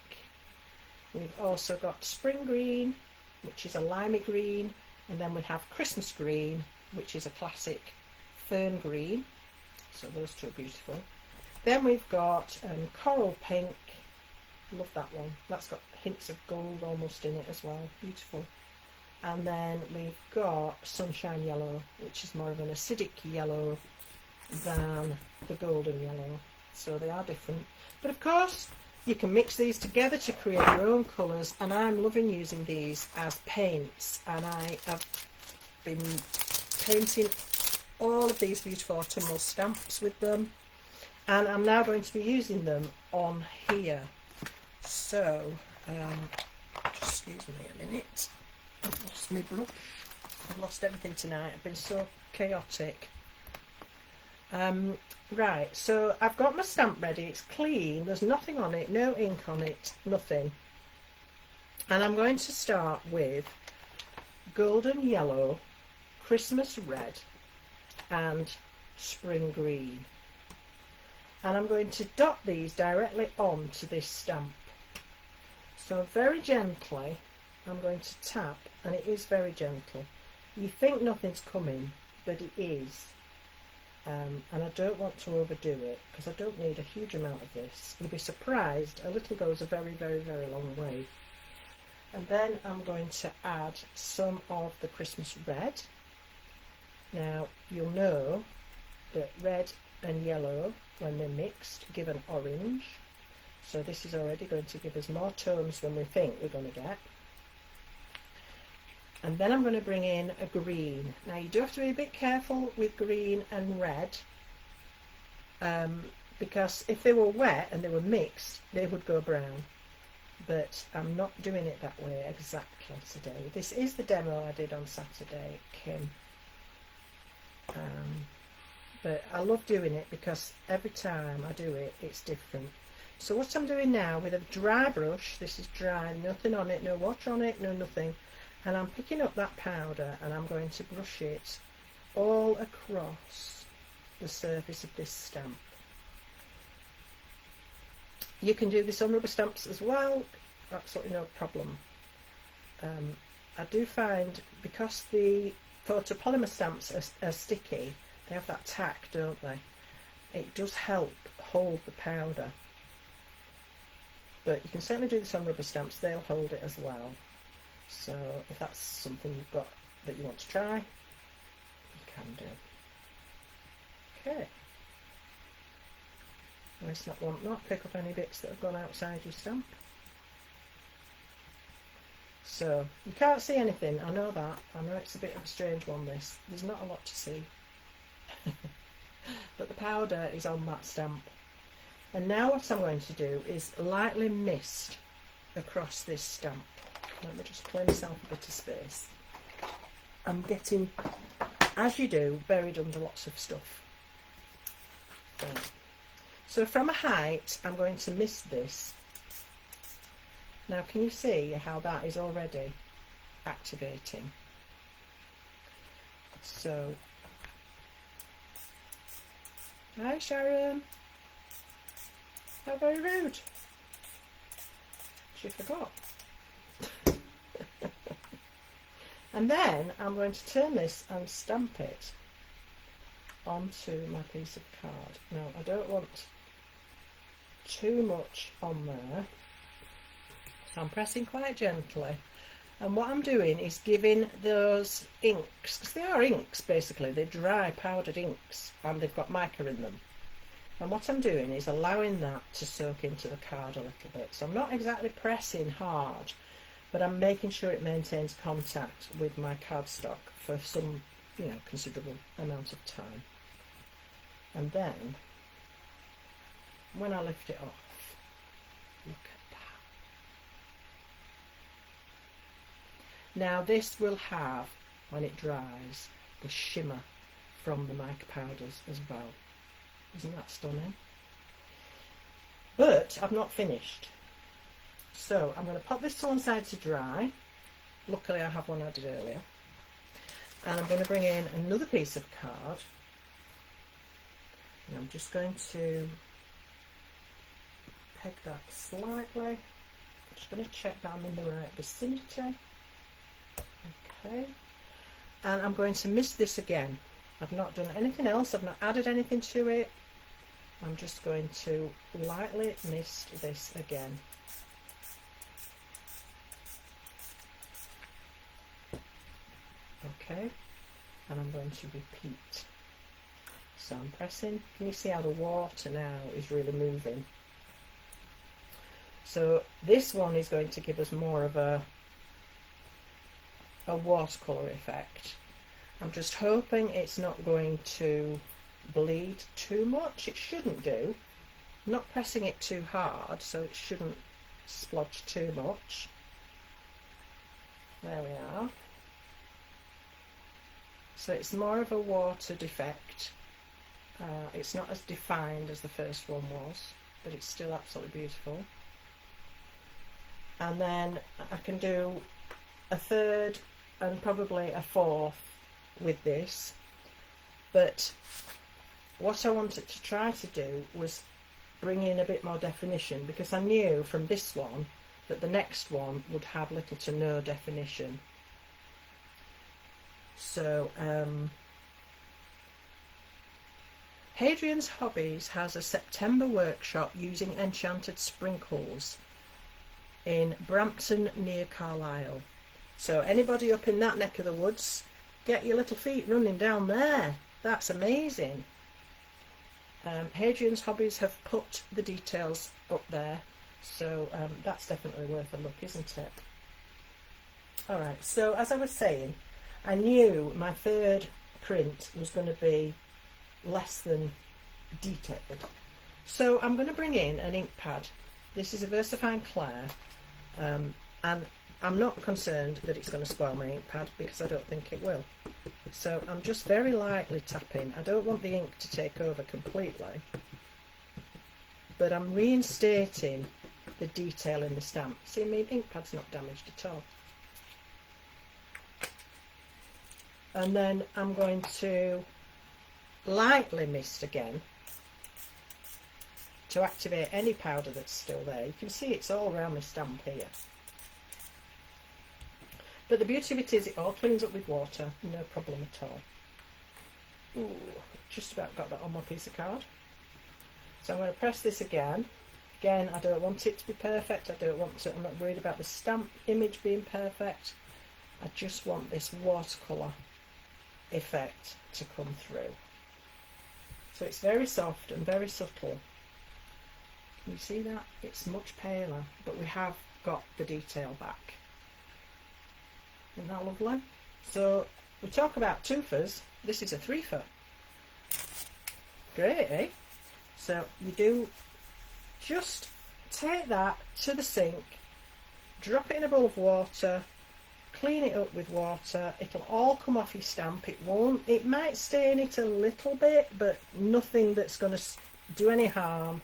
We've also got Spring Green, which is a limey green. And then we have Christmas Green, which is a classic fern green. So those two are beautiful. Then we've got Coral Pink. Love that one. That's got hints of gold almost in it as well. Beautiful. And then we've got Sunshine Yellow, which is more of an acidic yellow than the Golden Yellow. So they are different. But of course, you can mix these together to create your own colours, and I'm loving using these as paints. And I have been painting all of these beautiful autumnal stamps with them, and I'm now going to be using them on here. So just excuse me a minute, I've lost my brush. I've lost everything tonight. I've been so chaotic. Right, so I've got my stamp ready. It's clean, there's nothing on it, no ink on it, nothing. And I'm going to start with Golden Yellow, Christmas Red and Spring Green. And I'm going to dot these directly onto this stamp. So very gently I'm going to tap, and it is very gentle. You think nothing's coming, but it is. And I don't want to overdo it because I don't need a huge amount of this. You'll be surprised, a little goes a very, very, very long way. And then I'm going to add some of the Christmas Red. Now you'll know that red and yellow, when they're mixed, give an orange. So this is already going to give us more tones than we think we're going to get. And then I'm going to bring in a green. Now you do have to be a bit careful with green and red, because if they were wet and they were mixed, they would go brown. But I'm not doing it that way exactly today. This is the demo I did on Saturday, Kim. But I love doing it because every time I do it, it's different. So what I'm doing now with a dry brush, this is dry, nothing on it, no water on it, no nothing. And I'm picking up that powder and I'm going to brush it all across the surface of this stamp. You can do this on rubber stamps as well, absolutely no problem. I do find, because the photopolymer stamps are sticky, they have that tack, don't they? It does help hold the powder. But you can certainly do this on rubber stamps, they'll hold it as well. So if that's something you've got that you want to try, you can do. Okay. Let's not pick up any bits that have gone outside your stamp. So you can't see anything, I know that. I know it's a bit of a strange one, this. There's not a lot to see. But the powder is on that stamp. And now what I'm going to do is lightly mist across this stamp. Let me just clear myself a bit of space. I'm getting, as you do, buried under lots of stuff. So from a height, I'm going to mist this. Now can you see how that is already activating? So, hi Sharon. How very rude. She forgot. And then I'm going to turn this and stamp it onto my piece of card. Now I don't want too much on there, so I'm pressing quite gently, and what I'm doing is giving those inks, because they are inks basically, they're dry powdered inks and they've got mica in them, and what I'm doing is allowing that to soak into the card a little bit. So I'm not exactly pressing hard, but I'm making sure it maintains contact with my cardstock for some, considerable amount of time. And then when I lift it off, look at that. Now this will have, when it dries, the shimmer from the mica powders as well. Isn't that stunning? But I've not finished. So I'm going to pop this to one side to dry. Luckily I have one I did earlier. And I'm going to bring in another piece of card. And I'm just going to peg that slightly. I'm just going to check that I'm in the right vicinity. Okay. And I'm going to mist this again. I've not done anything else. I've not added anything to it. I'm just going to lightly mist this again. Okay. And I'm going to repeat. So I'm pressing. Can you see how the water now is really moving? So this one is going to give us more of a watercolour effect. I'm just hoping it's not going to bleed too much. It shouldn't do. I'm not pressing it too hard, so it shouldn't splodge too much. There we are. So it's more of a watered effect. It's not as defined as the first one was, but it's still absolutely beautiful. And then I can do a third and probably a fourth with this, but what I wanted to try to do was bring in a bit more definition, because I knew from this one that the next one would have little to no definition. So Hadrian's Hobbies has a September workshop using enchanted sprinkles in Brampton near Carlisle. So anybody up in that neck of the woods, get your little feet running down there. That's amazing. Hadrian's Hobbies have put the details up there, so that's definitely worth a look, isn't it? Alright, so as I was saying, I knew my third print was going to be less than detailed. So I'm going to bring in an ink pad. This is a VersaFine Claire, and I'm not concerned that it's going to spoil my ink pad because I don't think it will. So I'm just very lightly tapping. I don't want the ink to take over completely, but I'm reinstating the detail in the stamp. See, my ink pad's not damaged at all. And then I'm going to lightly mist again to activate any powder that's still there. You can see it's all around my stamp here. But the beauty of it is it all cleans up with water, no problem at all. Ooh, just about got that on my piece of card. So I'm going to press this again. Again, I don't want it to be perfect. I'm not worried about the stamp image being perfect. I just want this watercolour effect to come through. So it's very soft and very subtle. Can you see that? It's much paler, but we have got the detail back. Isn't that lovely? So we talk about twofers. This is a threefer. Great, eh? So you do just take that to the sink, drop it in a bowl of water, clean it up with water. It'll all come off your stamp. It might stain it a little bit, but nothing that's going to do any harm.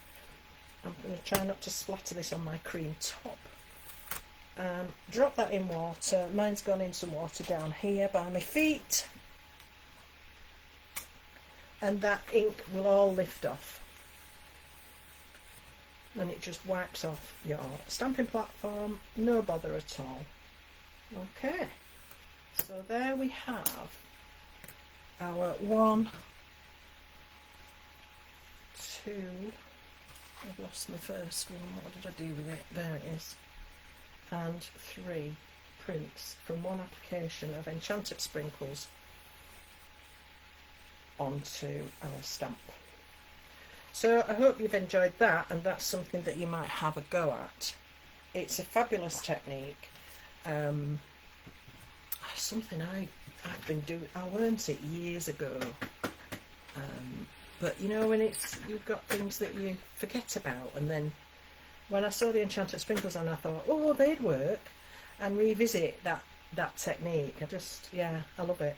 I'm going to try not to splatter this on my cream top. Drop that in water. Mine's gone in some water down here by my feet, and that ink will all lift off, and it just wipes off your stamping platform, no bother at all. Okay, so there we have our 1, 2, I've lost my first one, what did I do with it? There it is. And 3 prints from one application of Enchanted Sprinkles onto our stamp. So I hope you've enjoyed that, and that's something that you might have a go at. It's a fabulous technique. Something I've been doing. I learnt it years ago. But you know, when you've got things that you forget about, and then when I saw the Enchanted Sprinkles on, I thought, oh, they'd work, and revisit that technique. I love it.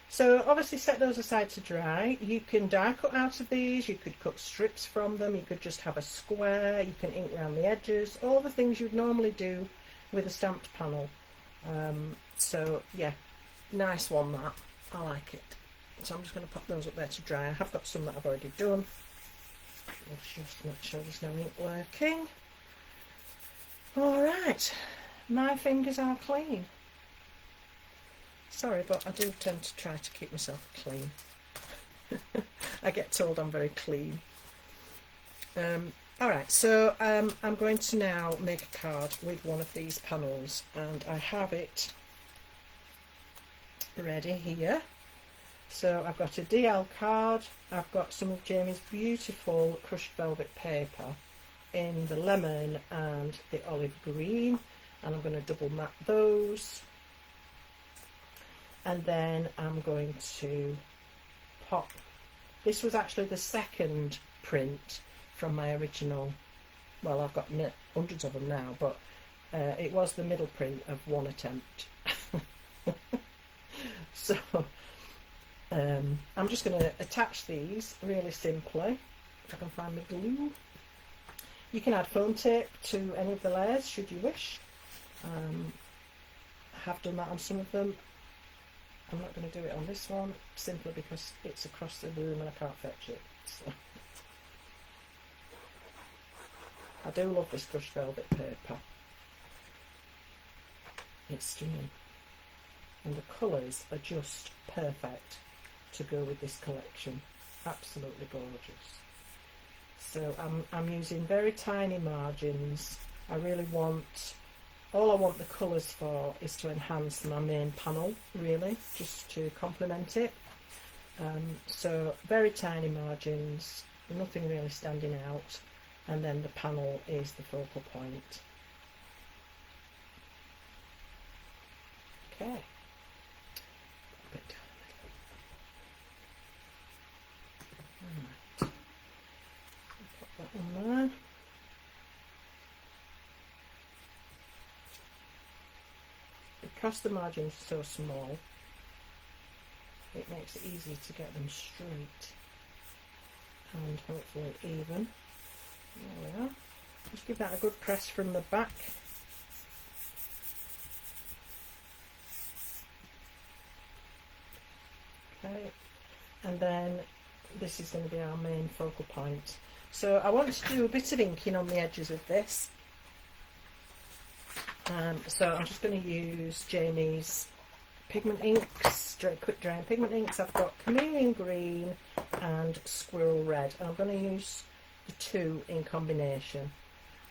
So obviously set those aside to dry. You can die cut out of these, you could cut strips from them, you could just have a square, you can ink around the edges, all the things you'd normally do with a stamped panel. So yeah, nice one that. I like it. So I'm just going to pop those up there to dry. I have got some that I've already done. Let's just make sure there's no ink working. Alright, my fingers are clean. Sorry, but I do tend to try to keep myself clean. I get told I'm very clean. Alright, so I'm going to now make a card with one of these panels, and I have it ready here. So I've got a DL card, I've got some of Jamie's beautiful crushed velvet paper in the lemon and the olive green, and I'm going to double map those, and then I'm going to pop, this was actually the second print from my original, well, I've got hundreds of them now, but it was the middle print of one attempt. So I'm just going to attach these really simply, if I can find the glue. You can add foam tape to any of the layers should you wish. I have done that on some of them. I'm not going to do it on this one simply because it's across the room and I can't fetch it. So. I do love this crushed velvet paper. It's stunning, and the colours are just perfect to go with this collection. Absolutely gorgeous. So I'm using very tiny margins. I really want, all I want the colours for is to enhance my main panel, really, just to complement it. So very tiny margins, nothing really standing out, and then the panel is the focal point. Okay. A bit down the middle. Right. Put that in there. Because the margins are so small, it makes it easy to get them straight and hopefully even. There we are. Just give that a good press from the back. Okay, and then this is going to be our main focal point. So I want to do a bit of inking on the edges of this. So I'm just going to use Jamie's pigment inks, quick drying pigment inks. I've got chameleon green and squirrel red, and I'm going to use the two in combination,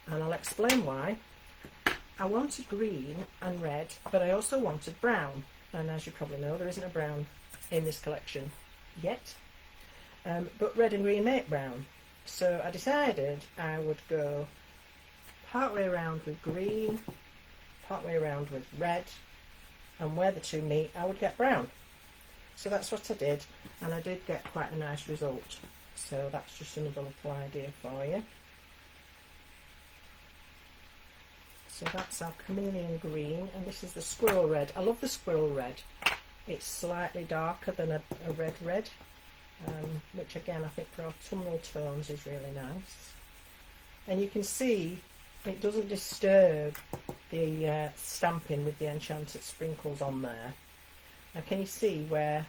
and I'll explain why. I wanted green and red, but I also wanted brown, and as you probably know, there isn't a brown in this collection yet, but red and green make brown, so I decided I would go part way around with green, part way around with red, and where the two meet I would get brown. So that's what I did, and I did get quite a nice result. So that's just another little idea for you. So that's our chameleon green, and this is the squirrel red. I love the squirrel red. It's slightly darker than a red, which again I think for autumnal tones is really nice. And you can see it doesn't disturb the stamping with the enchanted sprinkles on there. Now can you see where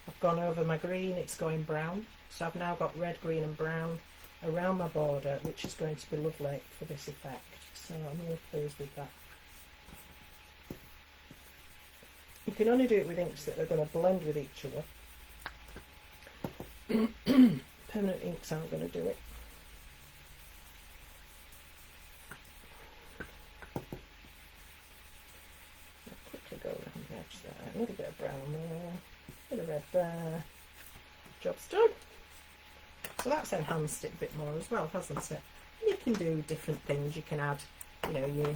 I've gone over my green, it's going brown. So I've now got red, green and brown around my border, which is going to be lovely for this effect. So I'm really pleased with that. You can only do it with inks that are going to blend with each other. Permanent inks aren't going to do it. I'll quickly go around the edge there. A little bit of brown there, a bit of red there. Job's done. So that's enhanced it a bit more as well, hasn't it? You can do different things. You can add, you know,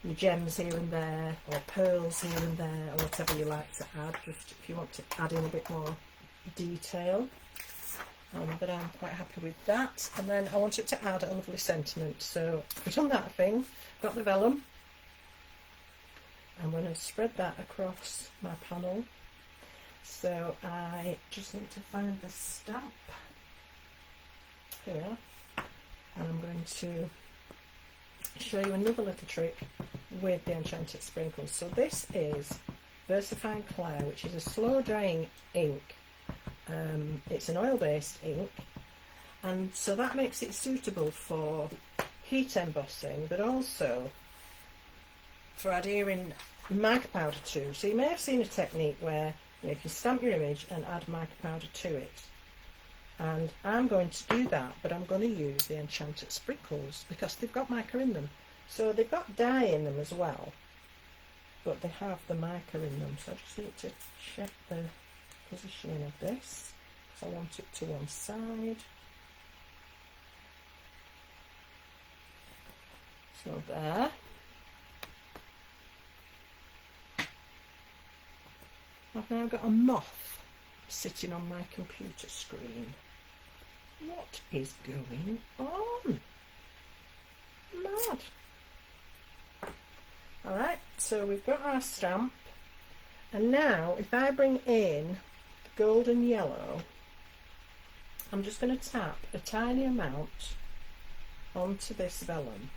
your gems here and there, or pearls here and there, or whatever you like to add, just if you want to add in a bit more detail. But I'm quite happy with that. And then I wanted to add a lovely sentiment, so I've done that thing, got the vellum. I'm going to spread that across my panel. So I just need to find the stamp. Here we are. And I'm going to show you another little trick with the enchanted sprinkles. So this is Versifying Clay, which is a slow drying ink. It's an oil based ink, and so that makes it suitable for heat embossing, but also for adhering mica powder to. So you may have seen a technique where you can stamp your image and add mica powder to it, and I'm going to do that, but I'm going to use the enchanted sprinkles because they've got mica in them. So they've got dye in them as well, but they have the mica in them. So I just need to check the positioning of this. So I want it to one side. So there. I've now got a moth sitting on my computer screen. What is going on? Mad. Alright, so we've got our stamp, and now if I bring in the golden yellow, I'm just going to tap a tiny amount onto this vellum.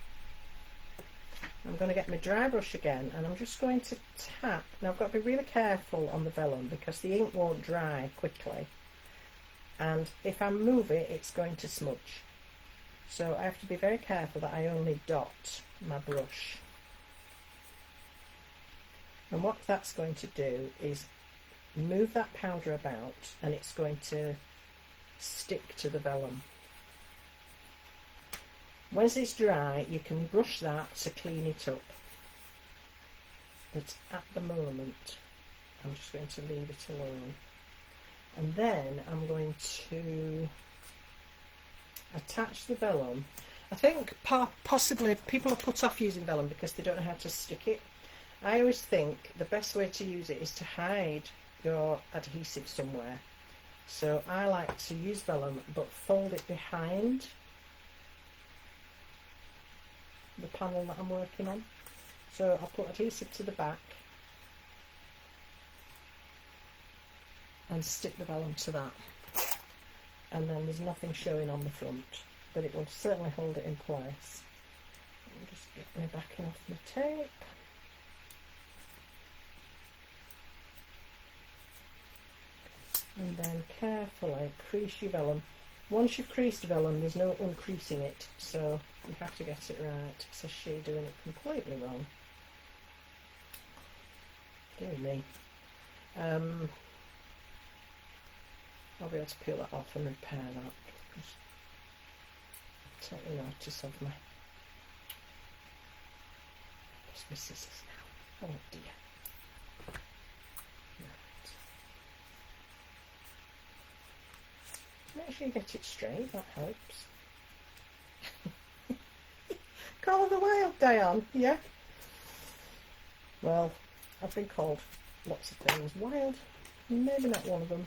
I'm going to get my dry brush again, and I'm just going to tap. Now I've got to be really careful on the vellum because the ink won't dry quickly, and if I move it, it's going to smudge. So I have to be very careful that I only dot my brush. And what that's going to do is move that powder about, and it's going to stick to the vellum. Once it's dry, you can brush that to clean it up. But at the moment, I'm just going to leave it alone. And then I'm going to attach the vellum. I think possibly people are put off using vellum because they don't know how to stick it. I always think the best way to use it is to hide your adhesive somewhere. So I like to use vellum but fold it behind the panel that I'm working on. So I'll put adhesive to the back and stick the vellum to that, and then there's nothing showing on the front, but it will certainly hold it in place. I'll just get my backing off the tape. And then carefully crease your vellum. Once you've creased the vellum, there's no uncreasing it, so you have to get it right. Says she doing it completely wrong. Dear me. I'll be able to peel that off and repair that. Just take notice of me. Just my scissors now. Oh dear. Right. Make sure you get it straight, that helps. Call the wild, Diane, yeah? Well, I've been called lots of things. Wild, maybe not one of them.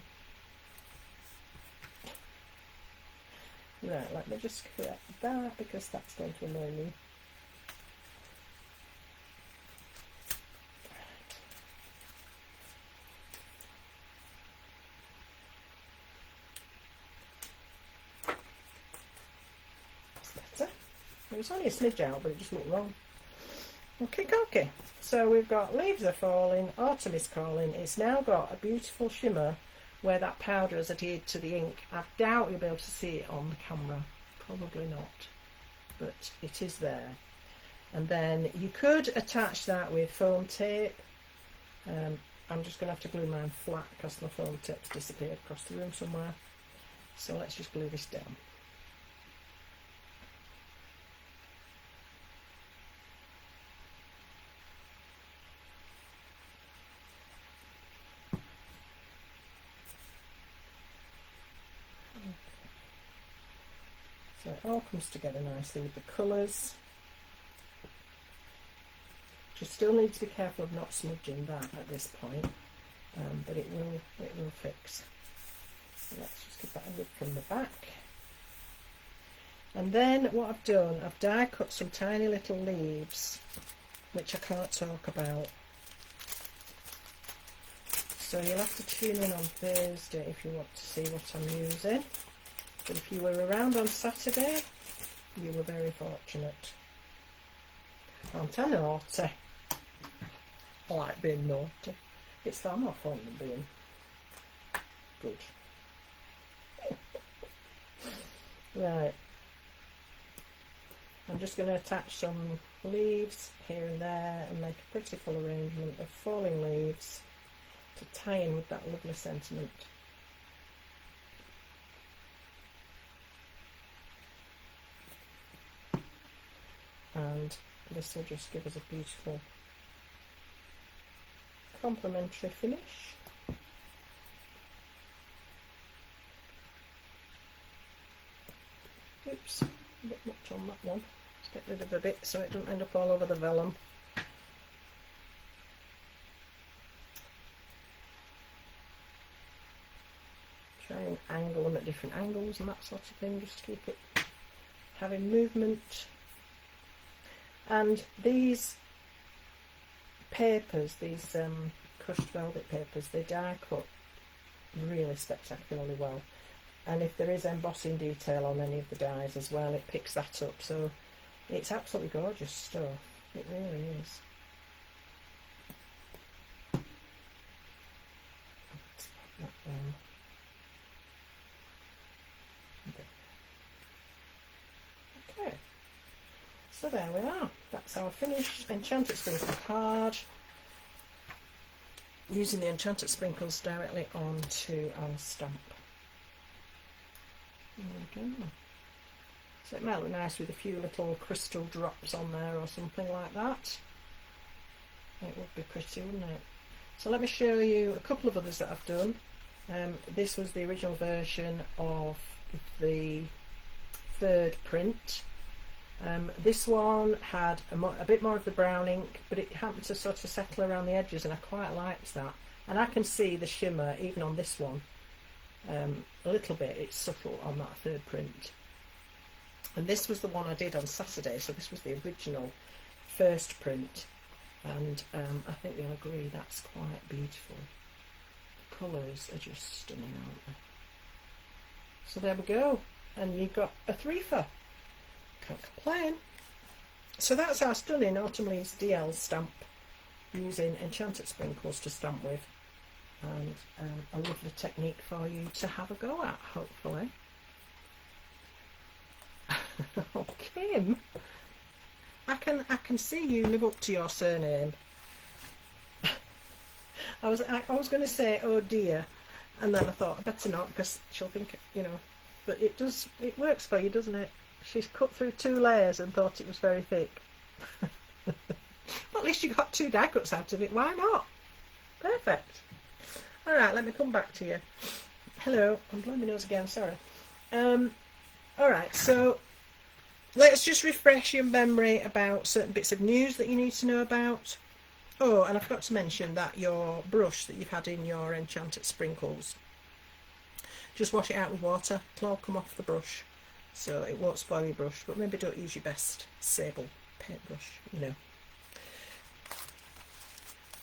Right, let me just correct that because that's going to annoy me. That's better. It was only a smidge out, but it just looked wrong. Okay. So we've got leaves are falling, autumn is calling. It's now got a beautiful shimmer where that powder has adhered to the ink. I doubt you'll be able to see it on the camera, probably not, but it is there. And then you could attach that with foam tape. I'm just going to have to glue mine flat because the foam tape's disappeared across the room somewhere. So let's just glue this down. So it all comes together nicely with the colours. Just still need to be careful of not smudging that at this point, but it will fix. So let's just give that a look from the back. And then what I've done, I've die cut some tiny little leaves, which I can't talk about. So you'll have to tune in on Thursday if you want to see what I'm using. But if you were around on Saturday, you were very fortunate. I'm naughty. I like being naughty. It's far more fun than being good. Right. I'm just going to attach some leaves here and there and make a pretty full arrangement of falling leaves to tie in with that lovely sentiment. And this will just give us a beautiful complementary finish. Oops, a bit much on that one. Let's get rid of a bit so it doesn't end up all over the vellum. Try and angle them at different angles and that sort of thing, just to keep it having movement. And these papers, these crushed velvet papers, they die cut really spectacularly well. And if there is embossing detail on any of the dies as well, it picks that up. So it's absolutely gorgeous stuff. It really is. Let's put that on. Okay. So there we are. That's our finished Enchanted Sprinkle card. Using the Enchanted Sprinkles directly onto our stamp. There we go. So it might look nice with a few little crystal drops on there or something like that. It would be pretty, wouldn't it? So let me show you a couple of others that I've done. This was the original version of the third print. This one had a bit more of the brown ink, but it happened to sort of settle around the edges, and I quite liked that. And I can see the shimmer even on this one a little bit. It's subtle on that third print. And this was the one I did on Saturday, so this was the original first print. And I think you'll agree that's quite beautiful. The colours are just stunning, aren't they? So there we go. And you've got a 3 for. Can't complain. So that's our stunning Autumn Leaves DL stamp using enchanted sprinkles to stamp with, and a lovely technique for you to have a go at, hopefully. Oh, Kim, I can see you live up to your surname. I was going to say oh dear, and then I thought I better not, because she'll think, you know, but it works for you, doesn't it? She's cut through 2 layers and thought it was very thick. Well, at least you got 2 die cuts out of it. Why not? Perfect. All right, let me come back to you. Hello, I'm blowing my nose again. Sorry. All right, so let's just refresh your memory about certain bits of news that you need to know about. Oh, and I forgot to mention that your brush that you've had in your enchanted sprinkles, just wash it out with water. It'll all come off the brush, so it won't spoil your brush, but maybe don't use your best sable paintbrush, you know.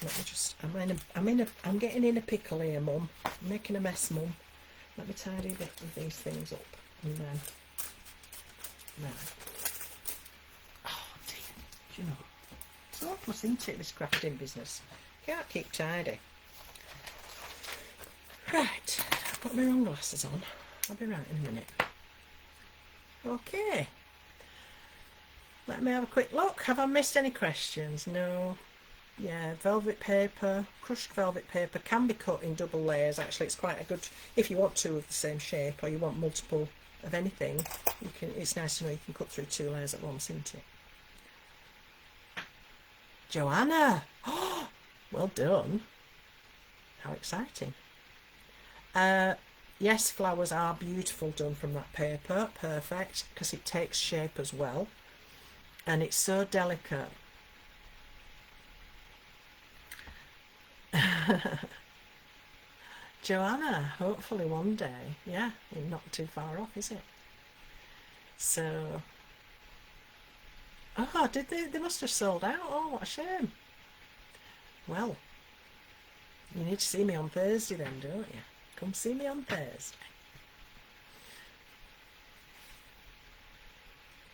Let me just, I'm getting in a pickle here, Mum. I'm making a mess, Mum. Let me tidy these things up, and then, right. Oh dear, do you know, it's hopeless, isn't it, this crafting business? Can't keep tidy. Right, I've got my wrong glasses on. I'll be right in a minute. Okay, let me have a quick look. Have I missed any questions? No. Yeah, velvet paper, crushed velvet paper can be cut in double layers. Actually, it's quite a good, if you want 2 of the same shape, or you want multiple of anything, you can. It's nice to know you can cut through 2 layers at once, isn't it? Joanna, oh, well done. How exciting. Yes, flowers are beautiful done from that paper. Perfect, because it takes shape as well, and it's so delicate. Joanna, hopefully one day. Yeah, you're not too far off, is it? So, oh, did they must have sold out. Oh, what a shame. Well, you need to see me on Thursday then, don't you? Come see me on Thursday.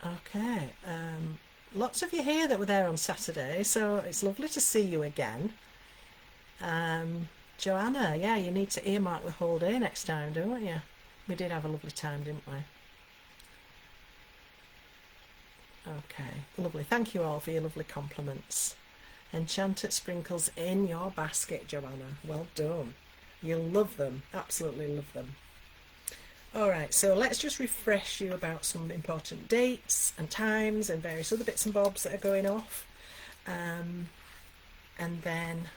Okay, lots of you here that were there on Saturday, so it's lovely to see you again. Joanna, yeah, you need to earmark the whole day next time, don't you? We did have a lovely time, didn't we? Okay, lovely. Thank you all for your lovely compliments. Enchanted sprinkles in your basket, Joanna. Well done. You'll love them. Absolutely love them. Alright, so let's just refresh you about some important dates and times and various other bits and bobs that are going off. And then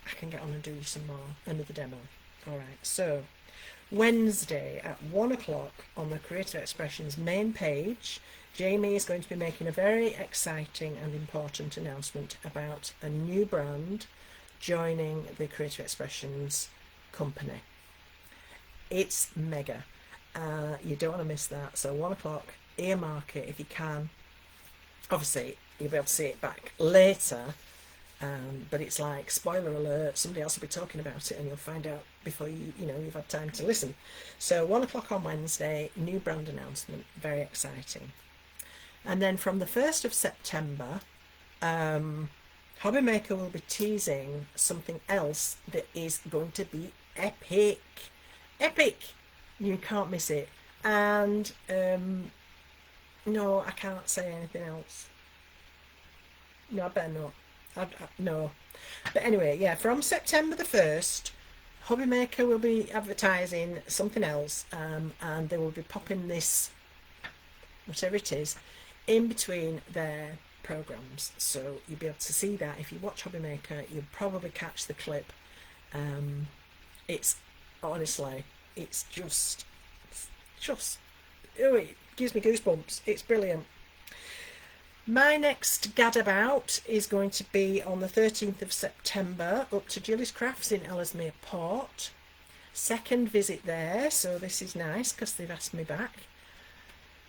I can get on and do some more, another demo. Alright, so Wednesday at 1 o'clock on the Creative Expressions main page, Jamie is going to be making a very exciting and important announcement about a new brand joining the Creative Expressions company. It's mega. You don't want to miss that. So 1 o'clock, earmark it if you can. Obviously, you'll be able to see it back later. But it's like, spoiler alert, somebody else will be talking about it and you'll find out before you've had time to listen. So 1 o'clock on Wednesday, new brand announcement, very exciting. And then from the 1st of September, HobbyMaker will be teasing something else that is going to be epic. Epic! You can't miss it. And no, I can't say anything else. No, I better not. No. But anyway, yeah, from September the 1st, HobbyMaker will be advertising something else, and they will be popping this, whatever it is, in between their programs. So you'll be able to see that. If you watch HobbyMaker, you'll probably catch the clip. It's honestly, it's just, oh, it gives me goosebumps. It's brilliant. My next gadabout is going to be on the 13th of September up to Gilly's Crafts in Ellesmere Port. Second visit there, so this is nice because they've asked me back.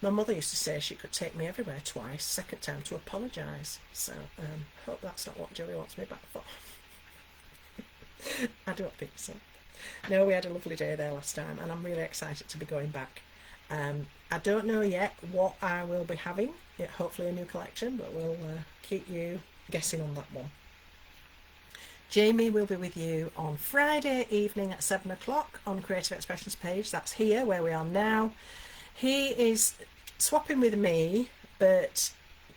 My mother used to say she could take me everywhere twice, second time to apologise. So hope that's not what Gilly wants me back for. I don't think so. No, we had a lovely day there last time and I'm really excited to be going back. I don't know yet what I will be having, hopefully a new collection, but we'll keep you guessing on that one. Jamie will be with you on Friday evening at 7 o'clock on Creative Expressions page. That's here where we are now. He is swapping with me, but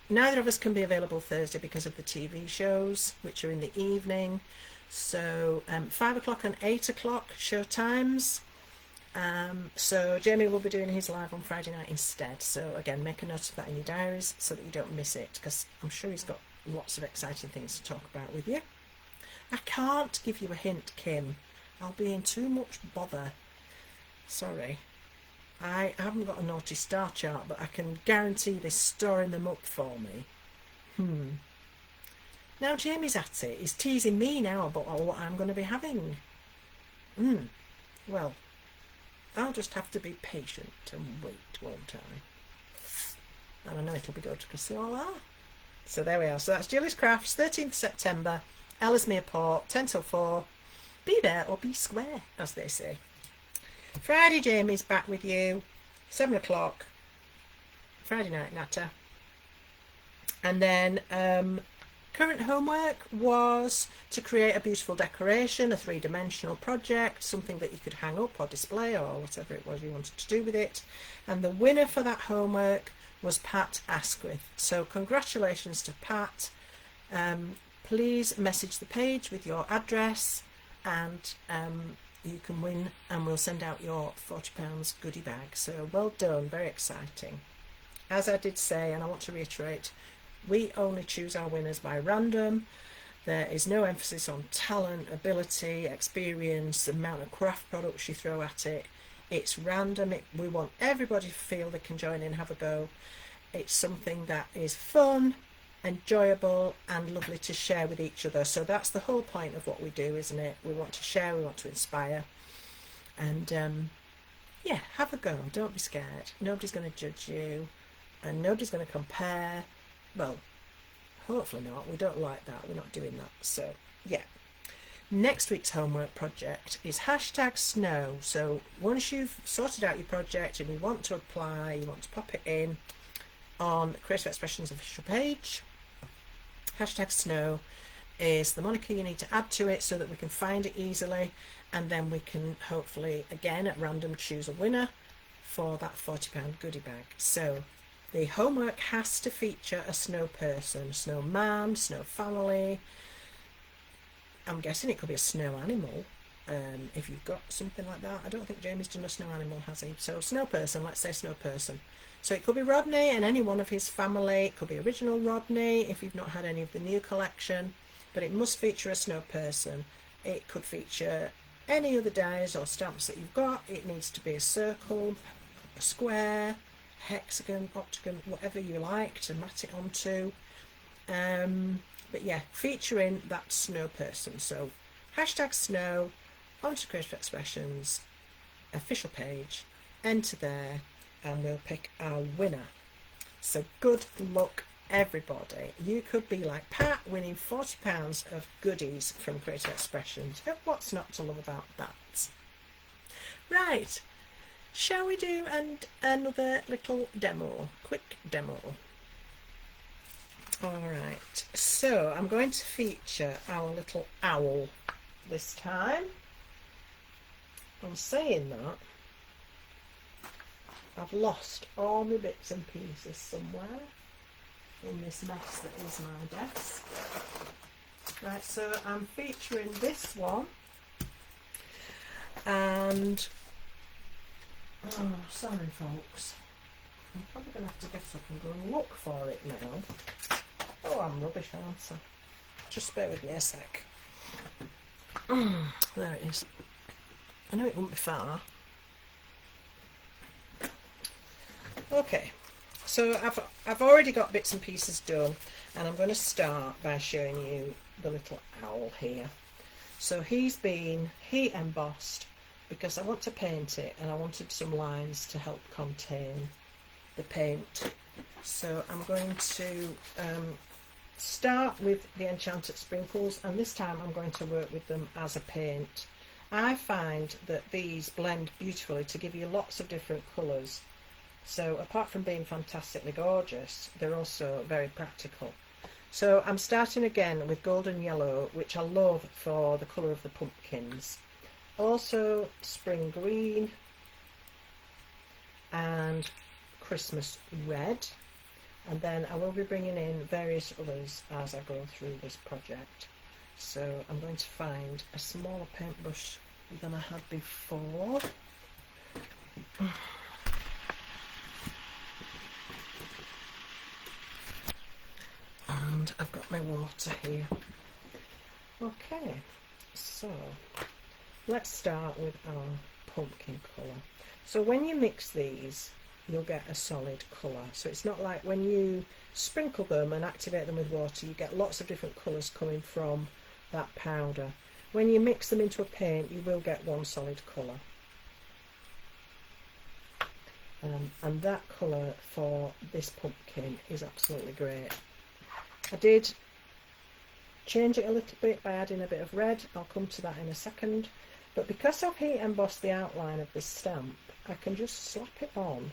neither of us can be available Thursday because of the TV shows, which are in the evening. So 5 o'clock and 8 o'clock show times. So Jamie will be doing his live on Friday night instead. So again, make a note of that in your diaries so that you don't miss it, because I'm sure he's got lots of exciting things to talk about with you. I can't give you a hint, Kim. I'll be in too much bother. Sorry. I haven't got a naughty star chart, but I can guarantee they're storing them up for me. Now Jamie's at it. He's teasing me now about what I'm going to be having. Well, I'll just have to be patient and wait, won't I? And I know it'll be good because they all are. So there we are. So that's Gilly's Crafts, 13th September, Ellesmere Port, 10 till 4. Be there or be square, as they say. Friday, Jamie's back with you, 7 o'clock. Friday night, Natter. And then current homework was to create a beautiful decoration, a three-dimensional project, something that you could hang up or display or whatever it was you wanted to do with it. And the winner for that homework was Pat Asquith. So congratulations to Pat. Please message the page with your address and you can win, and we'll send out your £40 goodie bag. So well done, very exciting. As I did say, and I want to reiterate, we only choose our winners by random. There is no emphasis on talent, ability, experience, the amount of craft products you throw at it. It's random. We want everybody to feel they can join in, have a go. It's something that is fun, enjoyable and lovely to share with each other. So that's the whole point of what we do, isn't it? We want to share, we want to inspire, and yeah, have a go. Don't be scared. Nobody's going to judge you and nobody's going to compare. Well, hopefully not. We don't like that. We're not doing that. So yeah, next week's homework project is #snow. So once you've sorted out your project and you want to apply, you want to pop it in on Creative Expressions official page, #snow is the moniker you need to add to it so that we can find it easily, and then we can hopefully again at random choose a winner for that £40 goodie bag. So the homework has to feature a snow person, snow man, snow family. I'm guessing it could be a snow animal if you've got something like that. I don't think Jamie's done a snow animal, has he? So snow person, let's say snow person. So it could be Rodney and any one of his family. It could be original Rodney if you've not had any of the new collection, but it must feature a snow person. It could feature any other dies or stamps that you've got. It needs to be a circle, a square, hexagon, octagon, whatever you like to mat it onto. But yeah, featuring that snow person. So #snow onto Creative Expressions official page, enter there, and we'll pick our winner. So good luck everybody. You could be like Pat, winning £40 of goodies from Creative Expressions. What's not to love about that? Right, shall we do another little demo, quick demo? Alright, so I'm going to feature our little owl this time. I'm saying that I've lost all my bits and pieces somewhere in this mess that is my desk. Right, so I'm featuring this one, and oh, sorry folks, I'm probably going to have to get up and go and look for it now. Oh, I'm rubbish, aren't I? Just bear with me a sec. There it is. I know it won't be far. Okay, So I've already got bits and pieces done, and I'm going to start by showing you the little owl here. So he's been heat embossed because I want to paint it, and I wanted some lines to help contain the paint. So I'm going to start with the Enchanted Sprinkles, and this time I'm going to work with them as a paint. I find that these blend beautifully to give you lots of different colours. So apart from being fantastically gorgeous, they're also very practical. So I'm starting again with golden yellow, which I love for the colour of the pumpkins. Also spring green and Christmas red. And then I will be bringing in various others as I go through this project. So I'm going to find a smaller paintbrush than I had before. And I've got my water here. Okay, so let's start with our pumpkin colour. So when you mix these, you'll get a solid colour. So it's not like when you sprinkle them and activate them with water, you get lots of different colours coming from that powder. When you mix them into a paint, you will get one solid colour. And that colour for this pumpkin is absolutely great. I did change it a little bit by adding a bit of red. I'll come to that in a second. But because I've heat embossed the outline of this stamp, I can just slap it on,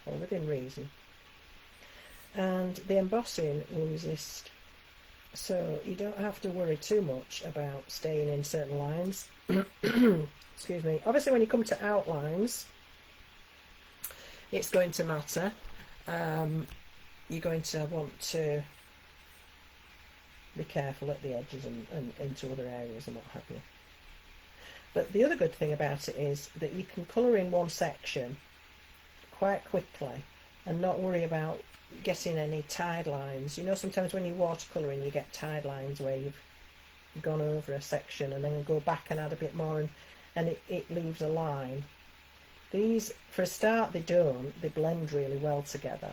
or within reason. And the embossing will resist. So you don't have to worry too much about staying in certain lines. Excuse me. Obviously when you come to outlines, it's going to matter. You're going to want to be careful at the edges and into other areas and what have you. But the other good thing about it is that you can colour in one section quite quickly and not worry about getting any tide lines. You know, sometimes when you're watercolouring you get tide lines where you've gone over a section and then go back and add a bit more, and it leaves a line. These, for a start, they blend really well together.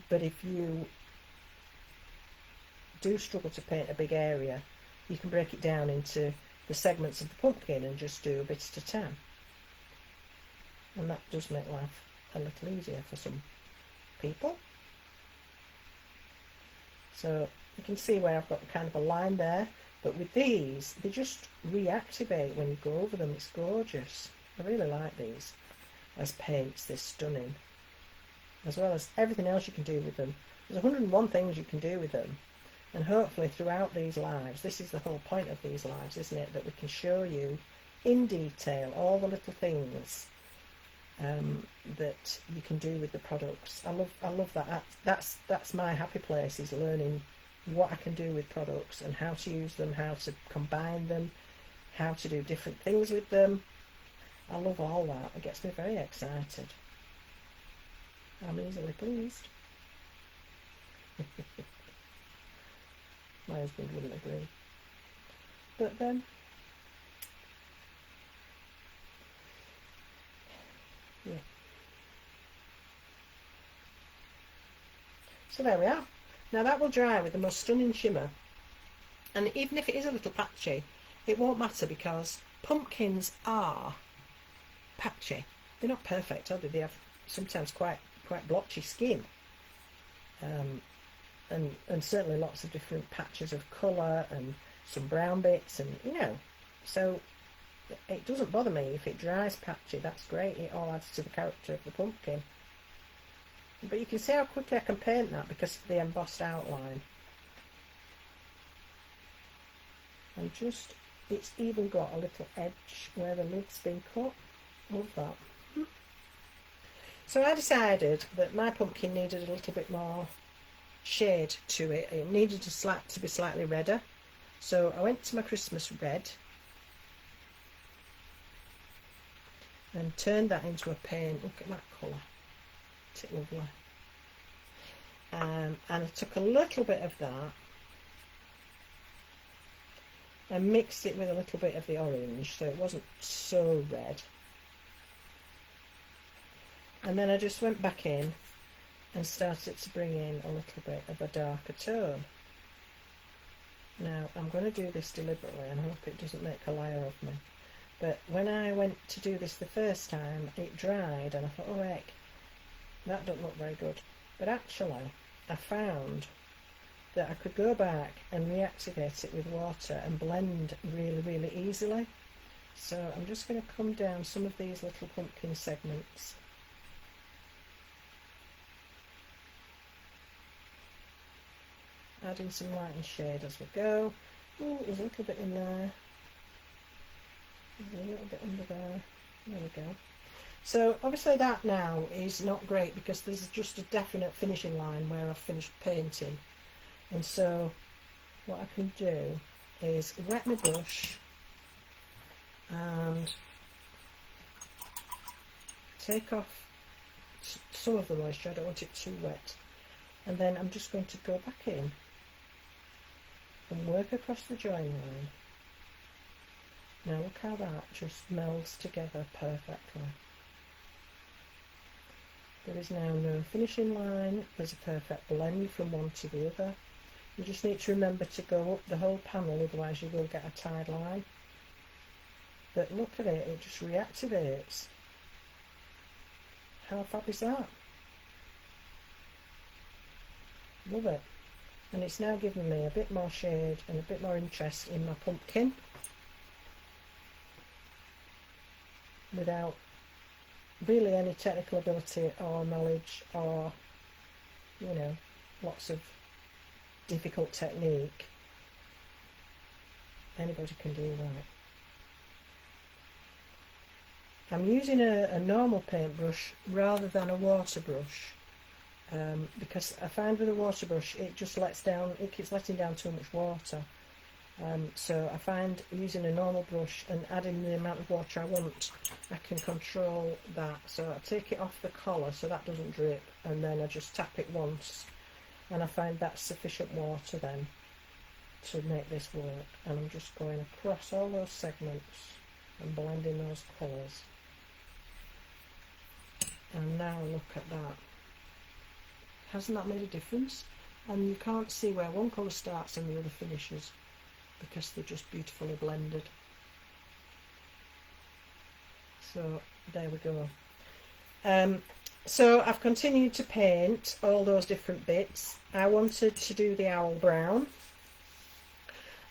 But if you do struggle to paint a big area, you can break it down into the segments of the pumpkin and just do a bit at a time. And that does make life a little easier for some people. So you can see where I've got kind of a line there, but with these, they just reactivate when you go over them. It's gorgeous. I really like these as paints. They're stunning. As well as everything else you can do with them. There's 101 things you can do with them. And hopefully throughout these lives, this is the whole point of these lives, isn't it? That we can show you in detail all the little things that you can do with the products. I love that. That's my happy place, is learning what I can do with products and how to use them, how to combine them, how to do different things with them. I love all that. It gets me very excited. I'm easily pleased. My husband wouldn't agree. But then, yeah. So there we are. Now that will dry with the most stunning shimmer. And even if it is a little patchy, it won't matter because pumpkins are patchy. They're not perfect, are they? They have sometimes quite blotchy skin. And certainly lots of different patches of colour and some brown bits, and so it doesn't bother me if it dries patchy. That's great. It all adds to the character of the pumpkin. But you can see how quickly I can paint that because of the embossed outline. And just, it's even got a little edge where the lid's been cut. Love that. So I decided that my pumpkin needed a little bit more shade to it. It needed to be slightly redder. So I went to my Christmas red and turned that into a paint. Look at that colour. Isn't it lovely? And I took a little bit of that and mixed it with a little bit of the orange so it wasn't so red. And then I just went back in and started to bring in a little bit of a darker tone. Now I'm going to do this deliberately and I hope it doesn't make a liar of me. But when I went to do this the first time, it dried and I thought, oh heck, that doesn't look very good. But actually, I found that I could go back and reactivate it with water and blend really, really easily. So I'm just going to come down some of these little pumpkin segments. Adding some light and shade as we go. Oh, there's a little bit in there. There's a little bit under there. There we go. So obviously that now is not great because there's just a definite finishing line where I've finished painting. And so what I can do is wet my brush and take off some of the moisture. I don't want it too wet. And then I'm just going to go back in and work across the join line. Now look how that just melds together perfectly. There is now no finishing line, there's a perfect blend from one to the other. You just need to remember to go up the whole panel, otherwise you will get a tied line. But look at it, it just reactivates. How fab is that? Love it. And it's now giving me a bit more shade and a bit more interest in my pumpkin without really any technical ability or knowledge or, you know, lots of difficult technique. Anybody can do that. I'm using a normal paintbrush rather than a water brush. Because I find with a water brush it just lets down, it keeps letting down too much water. So I find using a normal brush and adding the amount of water I want, I can control that. So I take it off the collar so that doesn't drip, and then I just tap it once, and I find that's sufficient water then to make this work. And I'm just going across all those segments and blending those colours. And now look at that. Hasn't that made a difference? And you can't see where one colour starts and the other finishes because they're just beautifully blended. So there we go. So I've continued to paint all those different bits. I wanted to do the owl brown,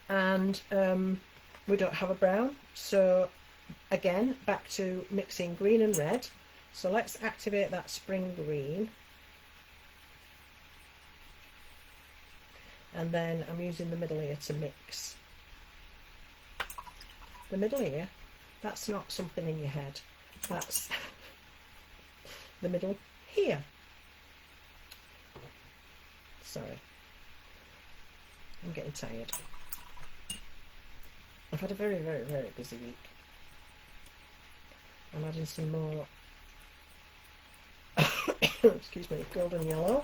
and we don't have a brown, so again back to mixing green and red. So let's activate that spring green. And then I'm using the middle ear to mix. The middle ear, that's not something in your head. That's the middle here. Sorry. I'm getting tired. I've had a very, very, very busy week. I'm adding some more excuse me, golden yellow.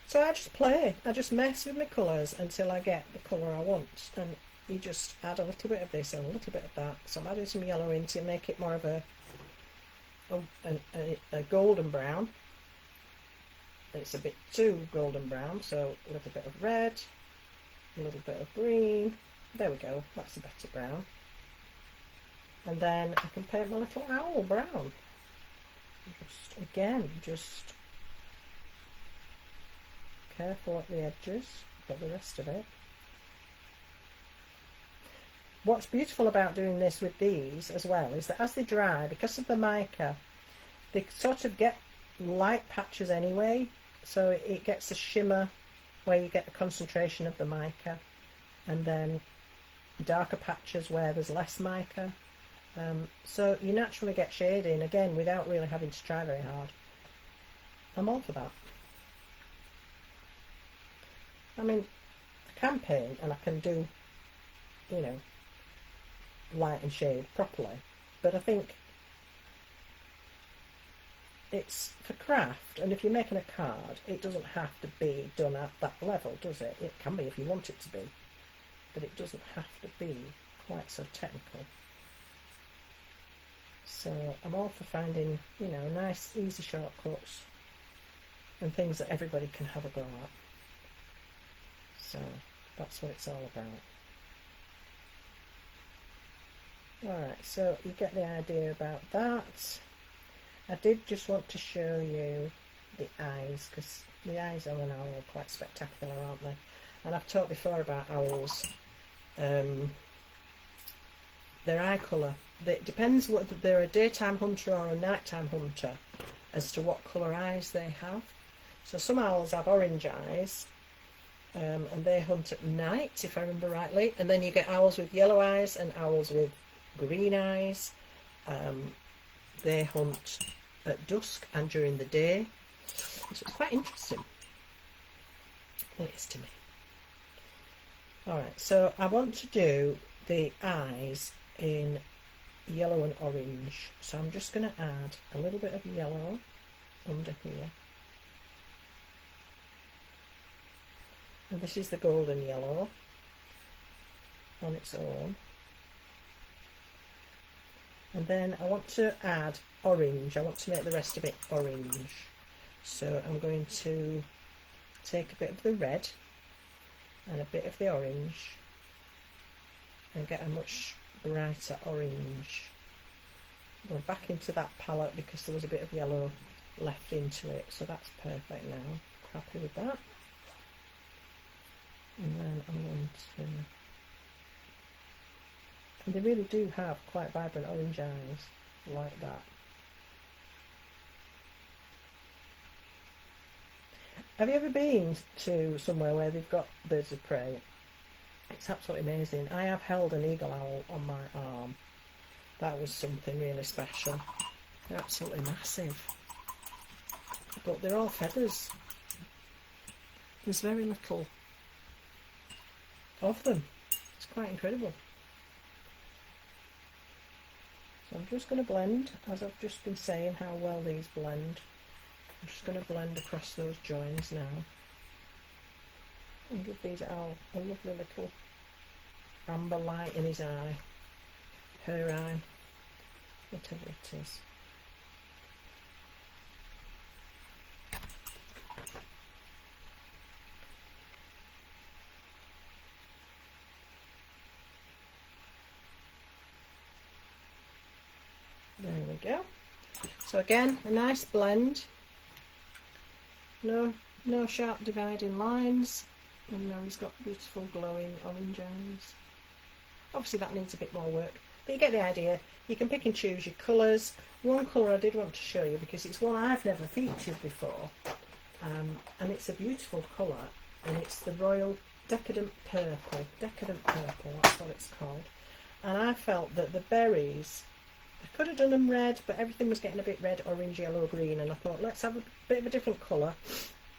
So I just play, I just mess with my colours until I get the colour I want, and you just add a little bit of this and a little bit of that. So I'm adding some yellow in to make it more of a golden brown. It's a bit too golden brown, so a little bit of red, a little bit of green. There we go, that's a better brown. And then I can paint my little owl brown. Just careful at the edges, but the rest of it. What's beautiful about doing this with these as well is that as they dry, because of the mica, they sort of get light patches anyway, so it gets a shimmer where you get the concentration of the mica, and then darker patches where there's less mica. So you naturally get shading again without really having to try very hard. I'm all for that. I mean, I can paint and I can do, you know, light and shade properly, but I think it's for craft, and if you're making a card, it doesn't have to be done at that level, does it? It can be if you want it to be, but it doesn't have to be quite so technical. So I'm all for finding, you know, nice easy shortcuts and things that everybody can have a go at. So that's what it's all about. Alright, so you get the idea about that. I did just want to show you the eyes, because the eyes on an owl are quite spectacular, aren't they? And I've talked before about owls. Their eye colour, it depends whether they're a daytime hunter or a nighttime hunter as to what colour eyes they have. So some owls have orange eyes, and they hunt at night, if I remember rightly. And then you get owls with yellow eyes and owls with green eyes. They hunt at dusk and during the day. So it's quite interesting. Well, it is to me. Alright, so I want to do the eyes in yellow and orange. So I'm just going to add a little bit of yellow under here. And this is the golden yellow on its own. And then I want to add orange. I want to make the rest of it orange. So I'm going to take a bit of the red and a bit of the orange and get a much brighter orange. Go back into that palette because there was a bit of yellow left into it, so that's perfect now. Happy with that. And then I'm going to, and they really do have quite vibrant orange eyes like that. Have you ever been to somewhere where they've got birds of prey? It's absolutely amazing. I have held an eagle owl on my arm. That was something really special. They're absolutely massive. But they're all feathers. There's very little of them. It's quite incredible. So I'm just going to blend, as I've just been saying how well these blend. I'm just going to blend across those joins now and give these owl a lovely little amber light in his eye, her eye, whatever it is. There we go. So again, a nice blend. No sharp dividing lines. And now he's got beautiful glowing orange eyes. Obviously that needs a bit more work, but you get the idea. You can pick and choose your colours. One colour I did want to show you because it's one I've never featured before, and it's a beautiful colour, and it's the Royal Decadent Purple. Decadent Purple, that's what it's called. And I felt that the berries, I could have done them red, but everything was getting a bit red, orange, yellow, green, and I thought let's have a bit of a different colour.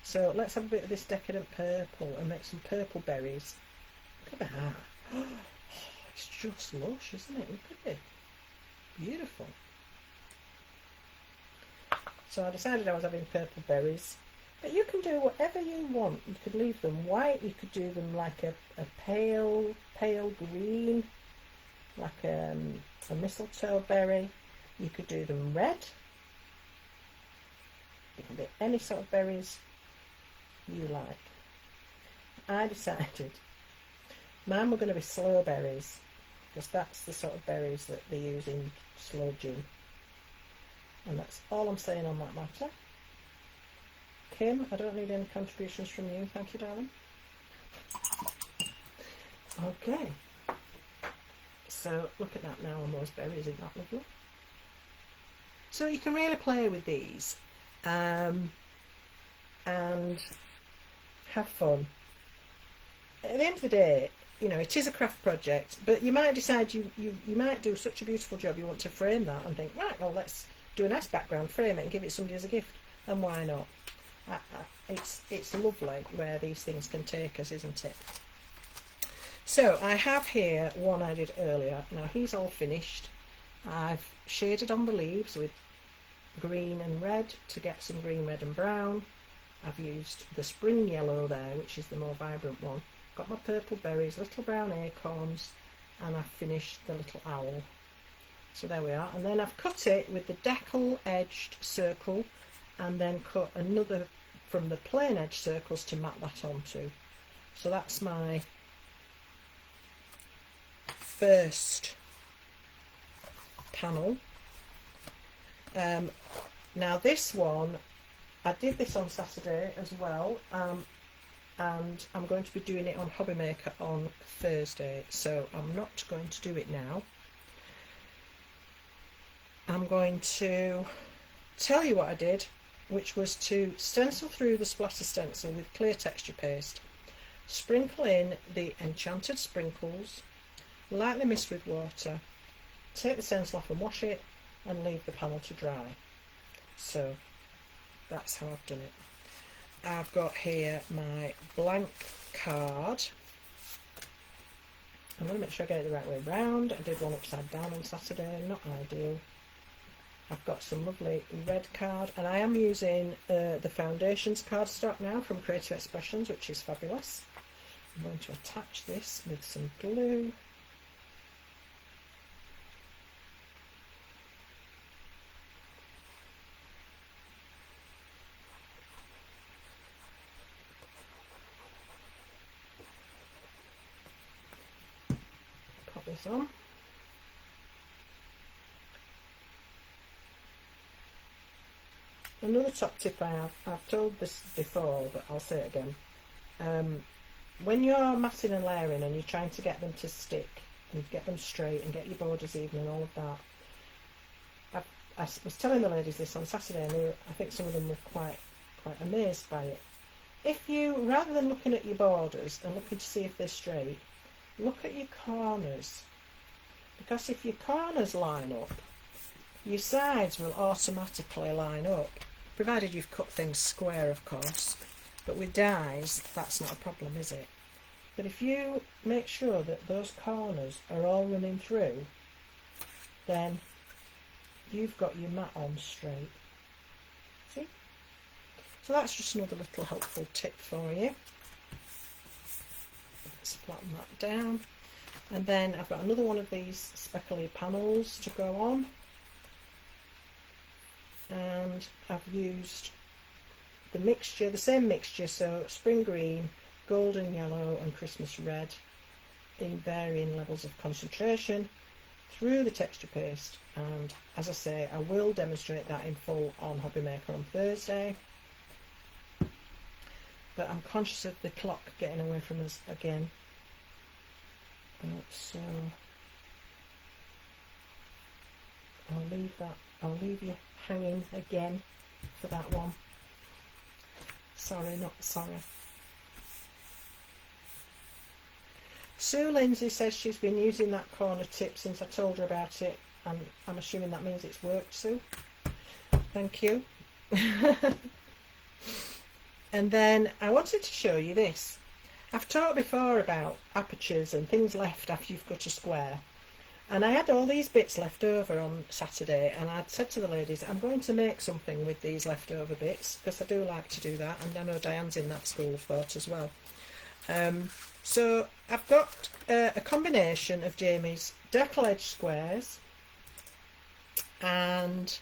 So let's have a bit of this Decadent Purple and make some purple berries. Look at that. Oh, it's just lush, isn't it? Look at it. Beautiful. So I decided I was having purple berries. But you can do whatever you want. You could leave them white. You could do them like a pale green, like a mistletoe berry. You could do them red. You can do any sort of berries you like. I decided mine were going to be sloe berries because that's the sort of berries that they use in sloe gin, and that's all I'm saying on that matter. Kim, I don't need any contributions from you, thank you, darling. Okay, so look at that now on those berries, isn't that lovely? So you can really play with these and have fun. At the end of the day, you know, it is a craft project, but you might decide you might do such a beautiful job you want to frame that and think, right, well, let's do a nice background, frame it and give it somebody as a gift, and why not? It's lovely where these things can take us, isn't it? So I have here one I did earlier. Now he's all finished. I've shaded on the leaves with green and red to get some green, red and brown. I've used the spring yellow there, which is the more vibrant one. Got my purple berries, little brown acorns, and I've finished the little owl. So there we are, and then I've cut it with the decal edged circle and then cut another from the plain edge circles to mat that onto. So that's my first panel. Now this one, I did this on Saturday as well, and I'm going to be doing it on HobbyMaker on Thursday, so I'm not going to do it now. I'm going to tell you what I did, which was to stencil through the splatter stencil with clear texture paste, sprinkle in the enchanted sprinkles, lightly mist with water, take the stencil off and wash it, and leave the panel to dry. So that's how I've done it. I've got here my blank card. I'm going to make sure I get it the right way round. I did one upside down on Saturday, not ideal. I've got some lovely red card, and I am using the Foundations cardstock now from Creative Expressions, which is fabulous. I'm going to attach this with some glue. Pop this on. Another top tip I've told this before, but I'll say it again. When you're matting and layering and you're trying to get them to stick and get them straight and get your borders even and all of that, I was telling the ladies this on Saturday, and I think some of them were quite amazed by it. If you, rather than looking at your borders and looking to see if they're straight, look at your corners, because if your corners line up, your sides will automatically line up, provided you've cut things square, of course. But with dies, that's not a problem, is it? But if you make sure that those corners are all running through, then you've got your mat on straight. See? So that's just another little helpful tip for you. Let's flatten that down. And then I've got another one of these speckly panels to go on. And I've used the mixture, the same mixture, so spring green, golden yellow and Christmas red in varying levels of concentration through the texture paste. And as I say, I will demonstrate that in full on HobbyMaker on Thursday, but I'm conscious of the clock getting away from us again, so I'll leave you hanging again for that one. Sorry, not sorry. Sue Lindsay says she's been using that corner tip since I told her about it, and I'm assuming that means it's worked, Sue. Thank you. And then I wanted to show you this. I've talked before about apertures and things left after you've cut a square. And I had all these bits left over on Saturday, and I'd said to the ladies, I'm going to make something with these leftover bits, because I do like to do that, and I know Diane's in that school of thought as well. So I've got a combination of Jamie's decal edge squares and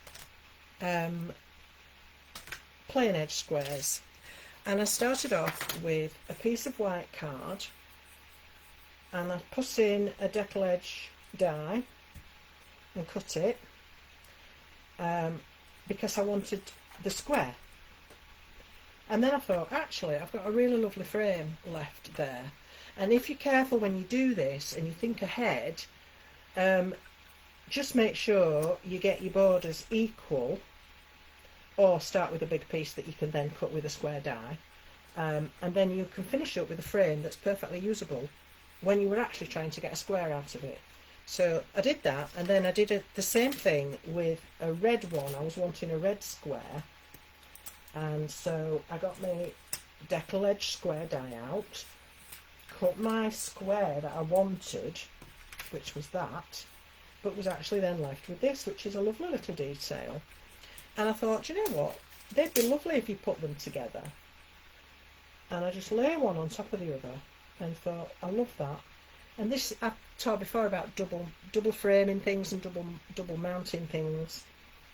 plain edge squares. And I started off with a piece of white card, and I put in a decal edge die and cut it because I wanted the square. And then I thought, actually, I've got a really lovely frame left there, and if you're careful when you do this and you think ahead, just make sure you get your borders equal, or start with a big piece that you can then cut with a square die, and then you can finish up with a frame that's perfectly usable when you were actually trying to get a square out of it. So I did that, and then I did the same thing with a red one. I was wanting a red square, and so I got my decal edge square die out, cut my square that I wanted, which was that, but was actually then left with this, which is a lovely little detail. And I thought, you know what, they'd be lovely if you put them together. And I just lay one on top of the other and thought, I love that. And this, I've talked before about double framing things and double mounting things.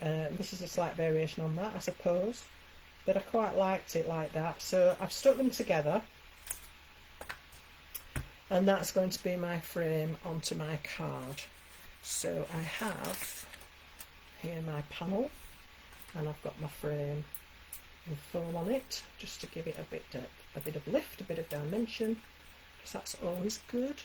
This is a slight variation on that, I suppose, but I quite liked it like that. So I've stuck them together, and that's going to be my frame onto my card. So I have here my panel, and I've got my frame and foam on it, just to give it a bit of lift, a bit of dimension, because that's always good.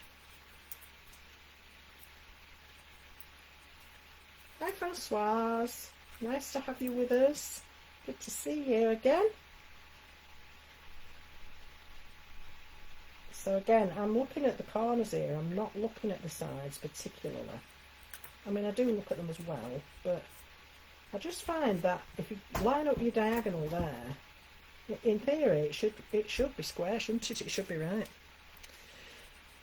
Hi Francoise, nice to have you with us. Good to see you again. So again, I'm looking at the corners here, I'm not looking at the sides particularly. I mean, I do look at them as well, but I just find that if you line up your diagonal there, in theory it should be square, shouldn't it? It should be right.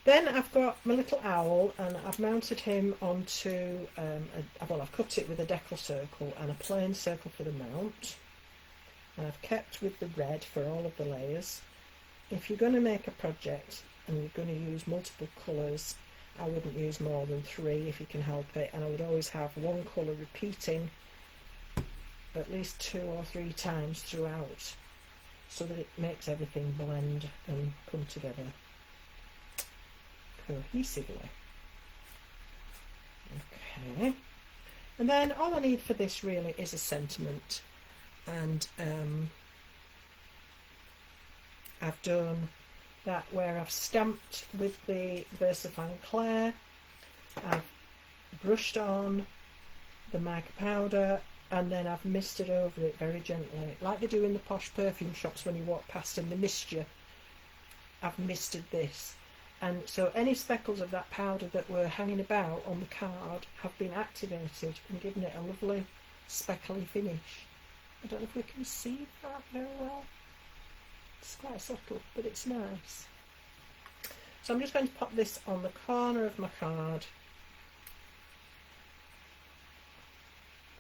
Then I've got my little owl, and I've mounted him onto, well, I've cut it with a decal circle and a plain circle for the mount. And I've kept with the red for all of the layers. If you're going to make a project and you're going to use multiple colours, I wouldn't use more than 3 if you can help it. And I would always have one colour repeating at least 2 or 3 times throughout, so that it makes everything blend and come together cohesively. Okay, and then all I need for this really is a sentiment, and I've done that where I've stamped with the VersaFine Clair, I've brushed on the mica powder, and then I've misted over it very gently, like they do in the posh perfume shops when you walk past and they mist you. I've misted this. And so any speckles of that powder that were hanging about on the card have been activated and given it a lovely speckly finish. I don't know if we can see that very well. It's quite subtle, but it's nice. So I'm just going to pop this on the corner of my card,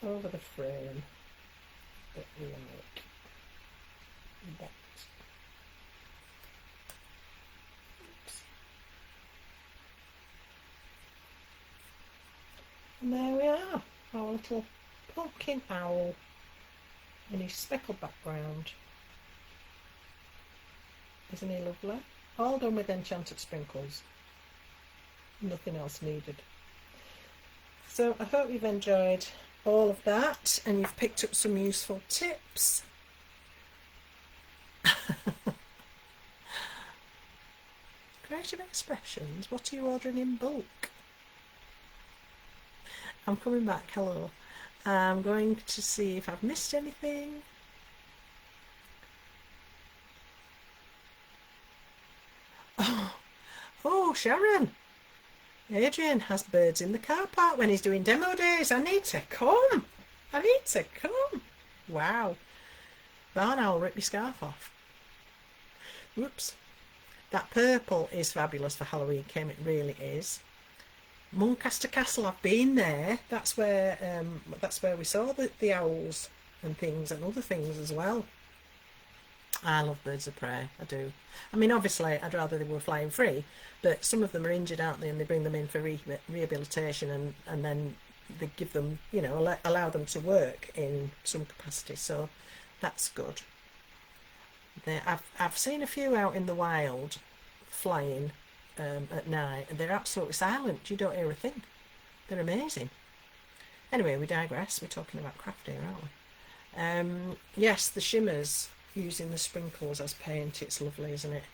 over the frame, that we like that. And there we are, our little pumpkin owl in his speckled background. Isn't he lovely? All done with enchanted sprinkles. Nothing else needed. So I hope you've enjoyed all of that and you've picked up some useful tips. Creative expressions, what are you ordering in bulk? I'm coming back, hello. I'm going to see if I've missed anything. Oh, Sharon. Adrian has birds in the car park when he's doing demo days. I need to come. Wow. Barn owl ripped my scarf off. Whoops. That purple is fabulous for Halloween, Kim. It really is. Muncaster Castle, I've been there. That's where we saw the owls and things and other things as well. I love birds of prey, I do. I mean, obviously I'd rather they were flying free, but some of them are injured, aren't they, and they bring them in for rehabilitation, and then they give them, you know, allow them to work in some capacity, so that's good. I've seen a few out in the wild flying at night, and they're absolutely silent. You don't hear a thing. They're amazing. Anyway, we digress. We're talking about craft here, aren't we? Yes, the shimmers using the sprinkles as paint. It's lovely, isn't it?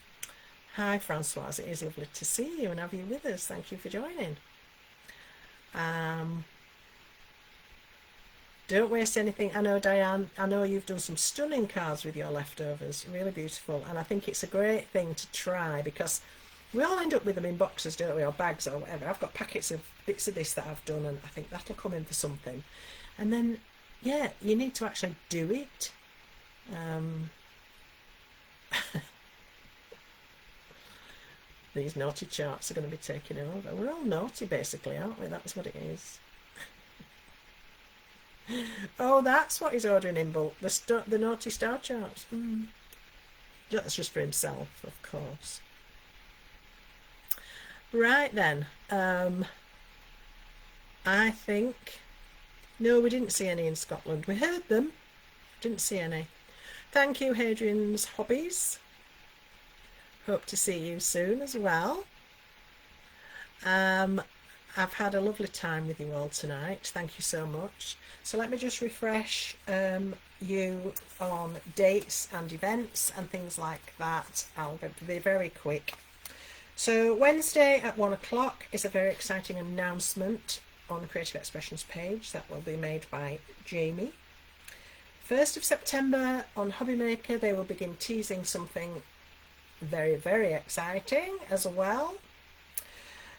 Hi, Francoise. It is lovely to see you and have you with us. Thank you for joining. Don't waste anything. I know, Diane, I know you've done some stunning cards with your leftovers. Really beautiful. And I think it's a great thing to try, because we all end up with them in boxes, don't we, or bags or whatever. I've got packets of bits of this that I've done, and I think that'll come in for something. And then, yeah, you need to actually do it. These naughty charts are going to be taking over. We're all naughty, basically, aren't we? That's what it is. Oh, that's what he's ordering in bulk. The naughty star charts. That's just for himself, of course. Right then, I think, no, we didn't see any in Scotland. We heard them, didn't see any. Thank you, Hadrian's Hobbies. Hope to see you soon as well. I've had a lovely time with you all tonight. Thank you so much. So let me just refresh you on dates and events and things like that. I'll be very quick. So Wednesday at 1 o'clock is a very exciting announcement on the Creative Expressions page that will be made by Jamie. 1st of September on HobbyMaker they will begin teasing something very, very exciting as well.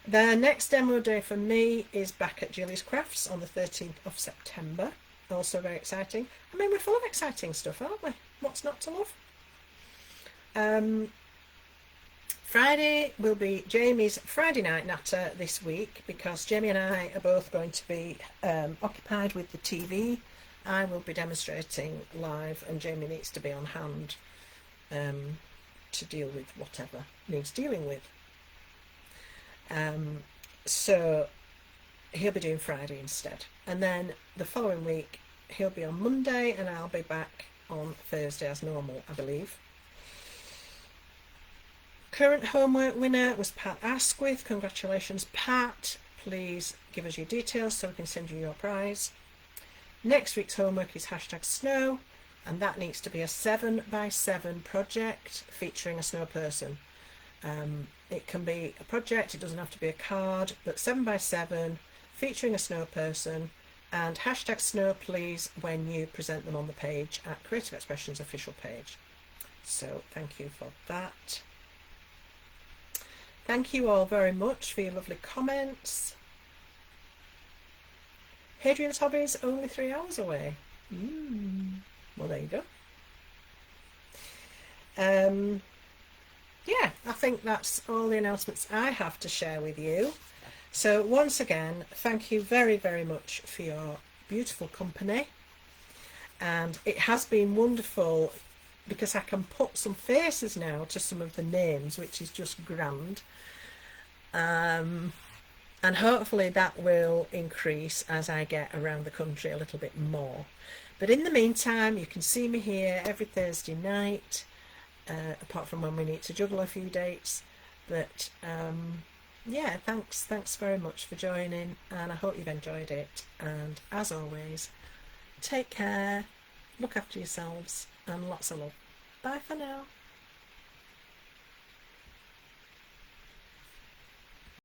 The next demo day for me is back at Jilly's Crafts on the 13th of September. Also very exciting. I mean, we're full of exciting stuff, aren't we? What's not to love? Friday will be Jamie's Friday night natter this week because Jamie and I are both going to be occupied with the TV. I will be demonstrating live and Jamie needs to be on hand to deal with whatever needs dealing with. So he'll be doing Friday instead, and then the following week he'll be on Monday and I'll be back on Thursday as normal, I believe. Current homework winner was Pat Asquith. Congratulations, Pat. Please give us your details so we can send you your prize. Next week's homework is #snow, and that needs to be a 7x7 project featuring a snow person. It can be a project, it doesn't have to be a card, but 7x7 featuring a snow person, and #snow please when you present them on the page at Creative Expressions official page. So thank you for that. Thank you all very much for your lovely comments. Hadrian's Hobbies only 3 hours away. Well, there you go. Yeah, I think that's all the announcements I have to share with you. So once again, thank you very, very much for your beautiful company. And it has been wonderful because I can put some faces now to some of the names, which is just grand. And hopefully that will increase as I get around the country a little bit more. But in the meantime, you can see me here every Thursday night, apart from when we need to juggle a few dates. But yeah, thanks very much for joining, and I hope you've enjoyed it. And as always, take care, look after yourselves, and lots of love. Bye for now.